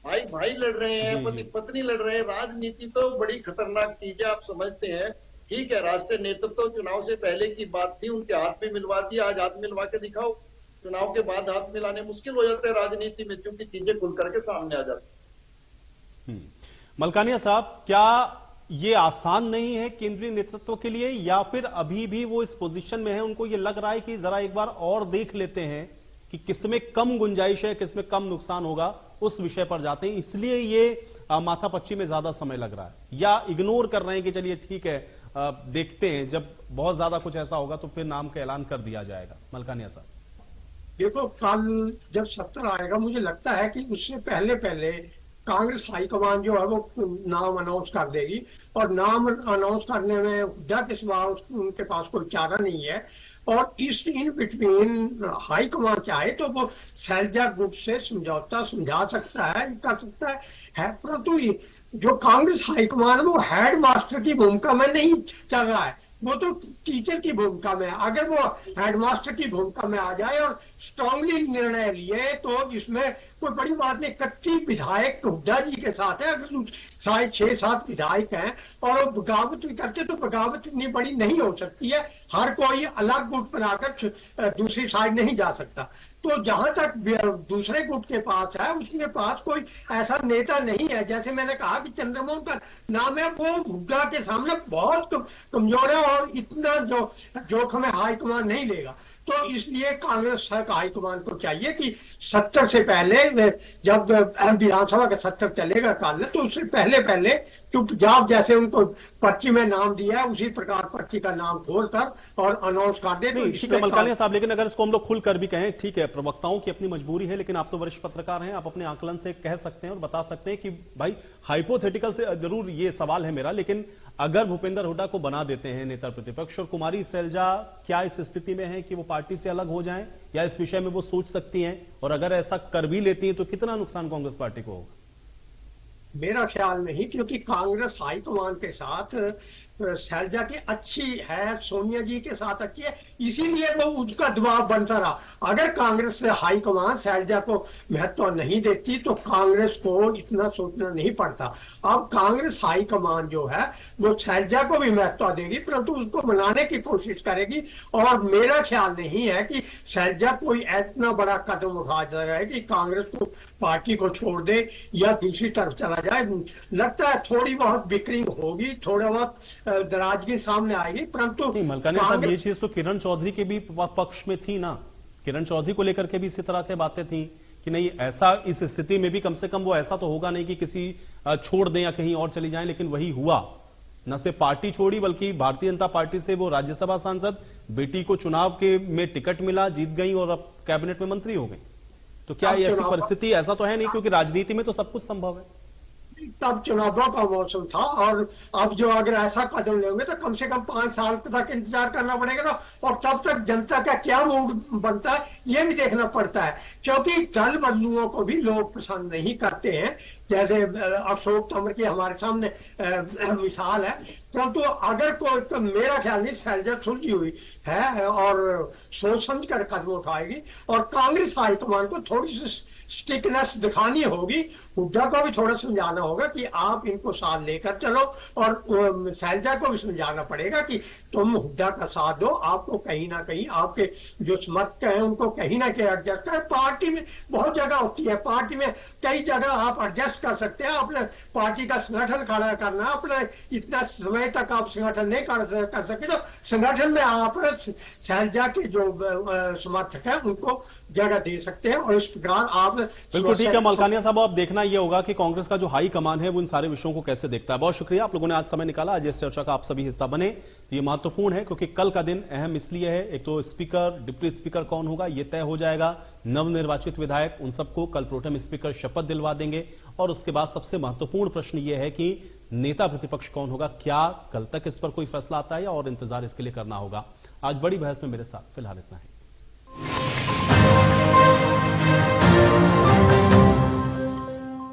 भाई भाई लड़ रहे हैं, पति पत्नी लड़ रहे हैं। राजनीति तो बड़ी खतरनाक चीज है, आप समझते हैं। ठीक है, राष्ट्रीय नेतृत्व चुनाव से पहले की बात थी, उनके हाथ पे मिलवा दिया, आज हाथ मिलवा के दिखाओ। चुनाव के बाद हाथ मिलाने मुश्किल हो जाते हैं राजनीति में, क्योंकि चीजें खुल करके सामने आ जाती। मलकानिया साहब, क्या ये आसान नहीं है केंद्रीय नेतृत्व के लिए, या फिर अभी भी वो इस पोजीशन में है, उनको ये लग रहा है कि जरा एक बार और देख लेते हैं कि किसमें कम गुंजाइश है, किसमें कम नुकसान होगा, उस विषय पर जाते हैं, इसलिए ये माथापच्ची में ज्यादा समय लग रहा है, या इग्नोर कर रहे हैं कि चलिए ठीक है देखते हैं, जब बहुत ज्यादा कुछ ऐसा होगा तो फिर नाम का ऐलान कर दिया जाएगा? मलकानिया साहब, देखो, कल जब सत्र आएगा मुझे लगता है कि उससे पहले पहले कांग्रेस हाईकमान जो है वो नाम अनाउंस कर देगी, और नाम अनाउंस करने में हुड्डा के सिवा उनके पास कोई चारा नहीं है। और इस इन बिटवीन हाईकमान चाहे तो वो सैलजा ग्रुप से समझौता समझा सकता है, कर सकता है, परंतु जो कांग्रेस हाईकमान है वो हेड मास्टर की भूमिका में नहीं चल रहा है, वो तो टीचर की भूमिका में। अगर वो हेडमास्टर की भूमिका में आ जाए और स्ट्रांगली निर्णय लिए तो इसमें कोई बड़ी बात नहीं। 31 विधायक हुड्डा जी के साथ है, अगर 6-7 विधायक हैं और वो बगावत भी करते तो बगावत इतनी बड़ी नहीं हो सकती है। हर कोई अलग गुट बनाकर दूसरी साइड नहीं जा सकता। तो जहां तक दूसरे गुट के पास है, उसके पास कोई ऐसा नेता नहीं है। जैसे मैंने कहा कि चंद्रमोहन का नाम है, वो हुड्डा के सामने बहुत कमजोर है और इतना जो जोखिम है हाईकमान नहीं लेगा। तो इसलिए कांग्रेस हाईकमान को चाहिए कि सत्र से पहले, जब विधानसभा का सत्र चलेगा कल, तो उससे पहले चुपचाप जैसे उनको पर्ची में नाम दिया है उसी प्रकार पर्ची का नाम खोलकर और अनाउंस कर दे। तो ठीक है मलकानिया साहब, लेकिन अगर इसको हम लोग खुलकर भी कहें, ठीक है प्रवक्ताओं की अपनी मजबूरी है, लेकिन आप तो वरिष्ठ पत्रकार हैं, आप अपने आकलन से कह सकते हैं और बता सकते हैं कि भाई हाइपोथेटिकल से जरूर ये सवाल है मेरा, लेकिन अगर भूपेंद्र हुड्डा को बना देते हैं नेता प्रतिपक्ष और कुमारी सैलजा क्या इस स्थिति में है कि वो पार्टी से अलग हो जाएं, या इस विषय में वो सोच सकती हैं, और अगर ऐसा कर भी लेती हैं तो कितना नुकसान कांग्रेस पार्टी को होगा? मेरा ख्याल नहीं, क्योंकि कांग्रेस हाईकमान के साथ सैलजा की अच्छी है, सोनिया जी के साथ अच्छी है, इसीलिए वो उसका दबाव बनता रहा। अगर कांग्रेस से हाईकमान सैलजा को महत्व नहीं देती तो कांग्रेस को इतना सोचना नहीं पड़ता। अब कांग्रेस हाईकमान जो है वो सैलजा को भी महत्व देगी, परंतु उसको मनाने की कोशिश करेगी। और मेरा ख्याल नहीं है कि सैलजा कोई इतना बड़ा कदम उठा जाएगा कि कांग्रेस को पार्टी को छोड़ दे या दूसरी तरफ चला जाए। लगता है थोड़ी बहुत बिक्रिंग होगी, थोड़ा बहुत दराजगी सामने आएगी, परंतु मलकानिया साहब ये चीज तो किरण चौधरी के भी पक्ष में थी ना, किरण चौधरी को लेकर के भी इसी तरह की बातें थी कि नहीं ऐसा, इस स्थिति में भी कम से कम वो ऐसा तो होगा नहीं कि किसी छोड़ दें या कहीं और चली जाएं, लेकिन वही हुआ। न सिर्फ पार्टी छोड़ी बल्कि भारतीय जनता पार्टी से वो राज्यसभा सांसद, बेटी को चुनाव के में टिकट मिला, जीत गई और अब कैबिनेट में मंत्री हो गई। तो क्या ऐसी परिस्थिति, ऐसा तो है नहीं, क्योंकि राजनीति में तो सब कुछ संभव है। तब चुनावों का मौसम था, और अब जो अगर ऐसा कदम लेंगे तो कम से कम 5 साल तक इंतजार करना पड़ेगा ना, और तब तक जनता का क्या मूड बनता है ये भी देखना पड़ता है, क्योंकि दल बदलुओं को भी लोग पसंद नहीं करते हैं। जैसे अशोक तंवर की हमारे सामने मिसाल है, परंतु अगर कोई, तो मेरा ख्याल नहीं, शैलजा सुलझी हुई है और सोच समझ कर कदम उठाएगी, और कांग्रेस हाईकमान को थोड़ी सी स्टिकनेस दिखानी होगी, हुड्डा को भी थोड़ा समझाना होगा कि आप इनको साथ लेकर चलो, और शैलजा को भी समझाना पड़ेगा कि तुम हुड्डा का साथ दो, आपको कहीं ना कहीं आपके जो समर्थक हैं उनको कहीं ना कहीं एडजस्ट कर। पार्टी में बहुत जगह होती है, पार्टी में कई जगह आप एडजस्ट कर सकते हैं, अपने पार्टी का संगठन खड़ा करना, अपने इतना समय तक आप संगठन नहीं कर सकते, तो संगठन में आप शैलजा के जो समर्थक हैं उनको जगह दे सकते हैं, और इस प्रकार आप बिल्कुल ठीक है मलकानिया साहब, अब देखना यह होगा कि कांग्रेस का जो हाई कमान है वो इन सारे विषयों को कैसे देखता है। बहुत शुक्रिया, आप लोगों ने आज समय निकाला, आज इस चर्चा का आप सभी हिस्सा बने। तो ये महत्वपूर्ण है क्योंकि कल का दिन अहम इसलिए है, एक तो स्पीकर, डिप्टी स्पीकर कौन होगा ये तय हो जाएगा, नवनिर्वाचित विधायक उन सबको कल प्रोटेम स्पीकर शपथ दिलवा देंगे, और उसके बाद सबसे महत्वपूर्ण प्रश्न यह है कि नेता प्रतिपक्ष कौन होगा, क्या कल तक इस पर कोई फैसला आता है, और इंतजार इसके लिए करना होगा। आज बड़ी बहस में मेरे साथ फिलहाल इतना है।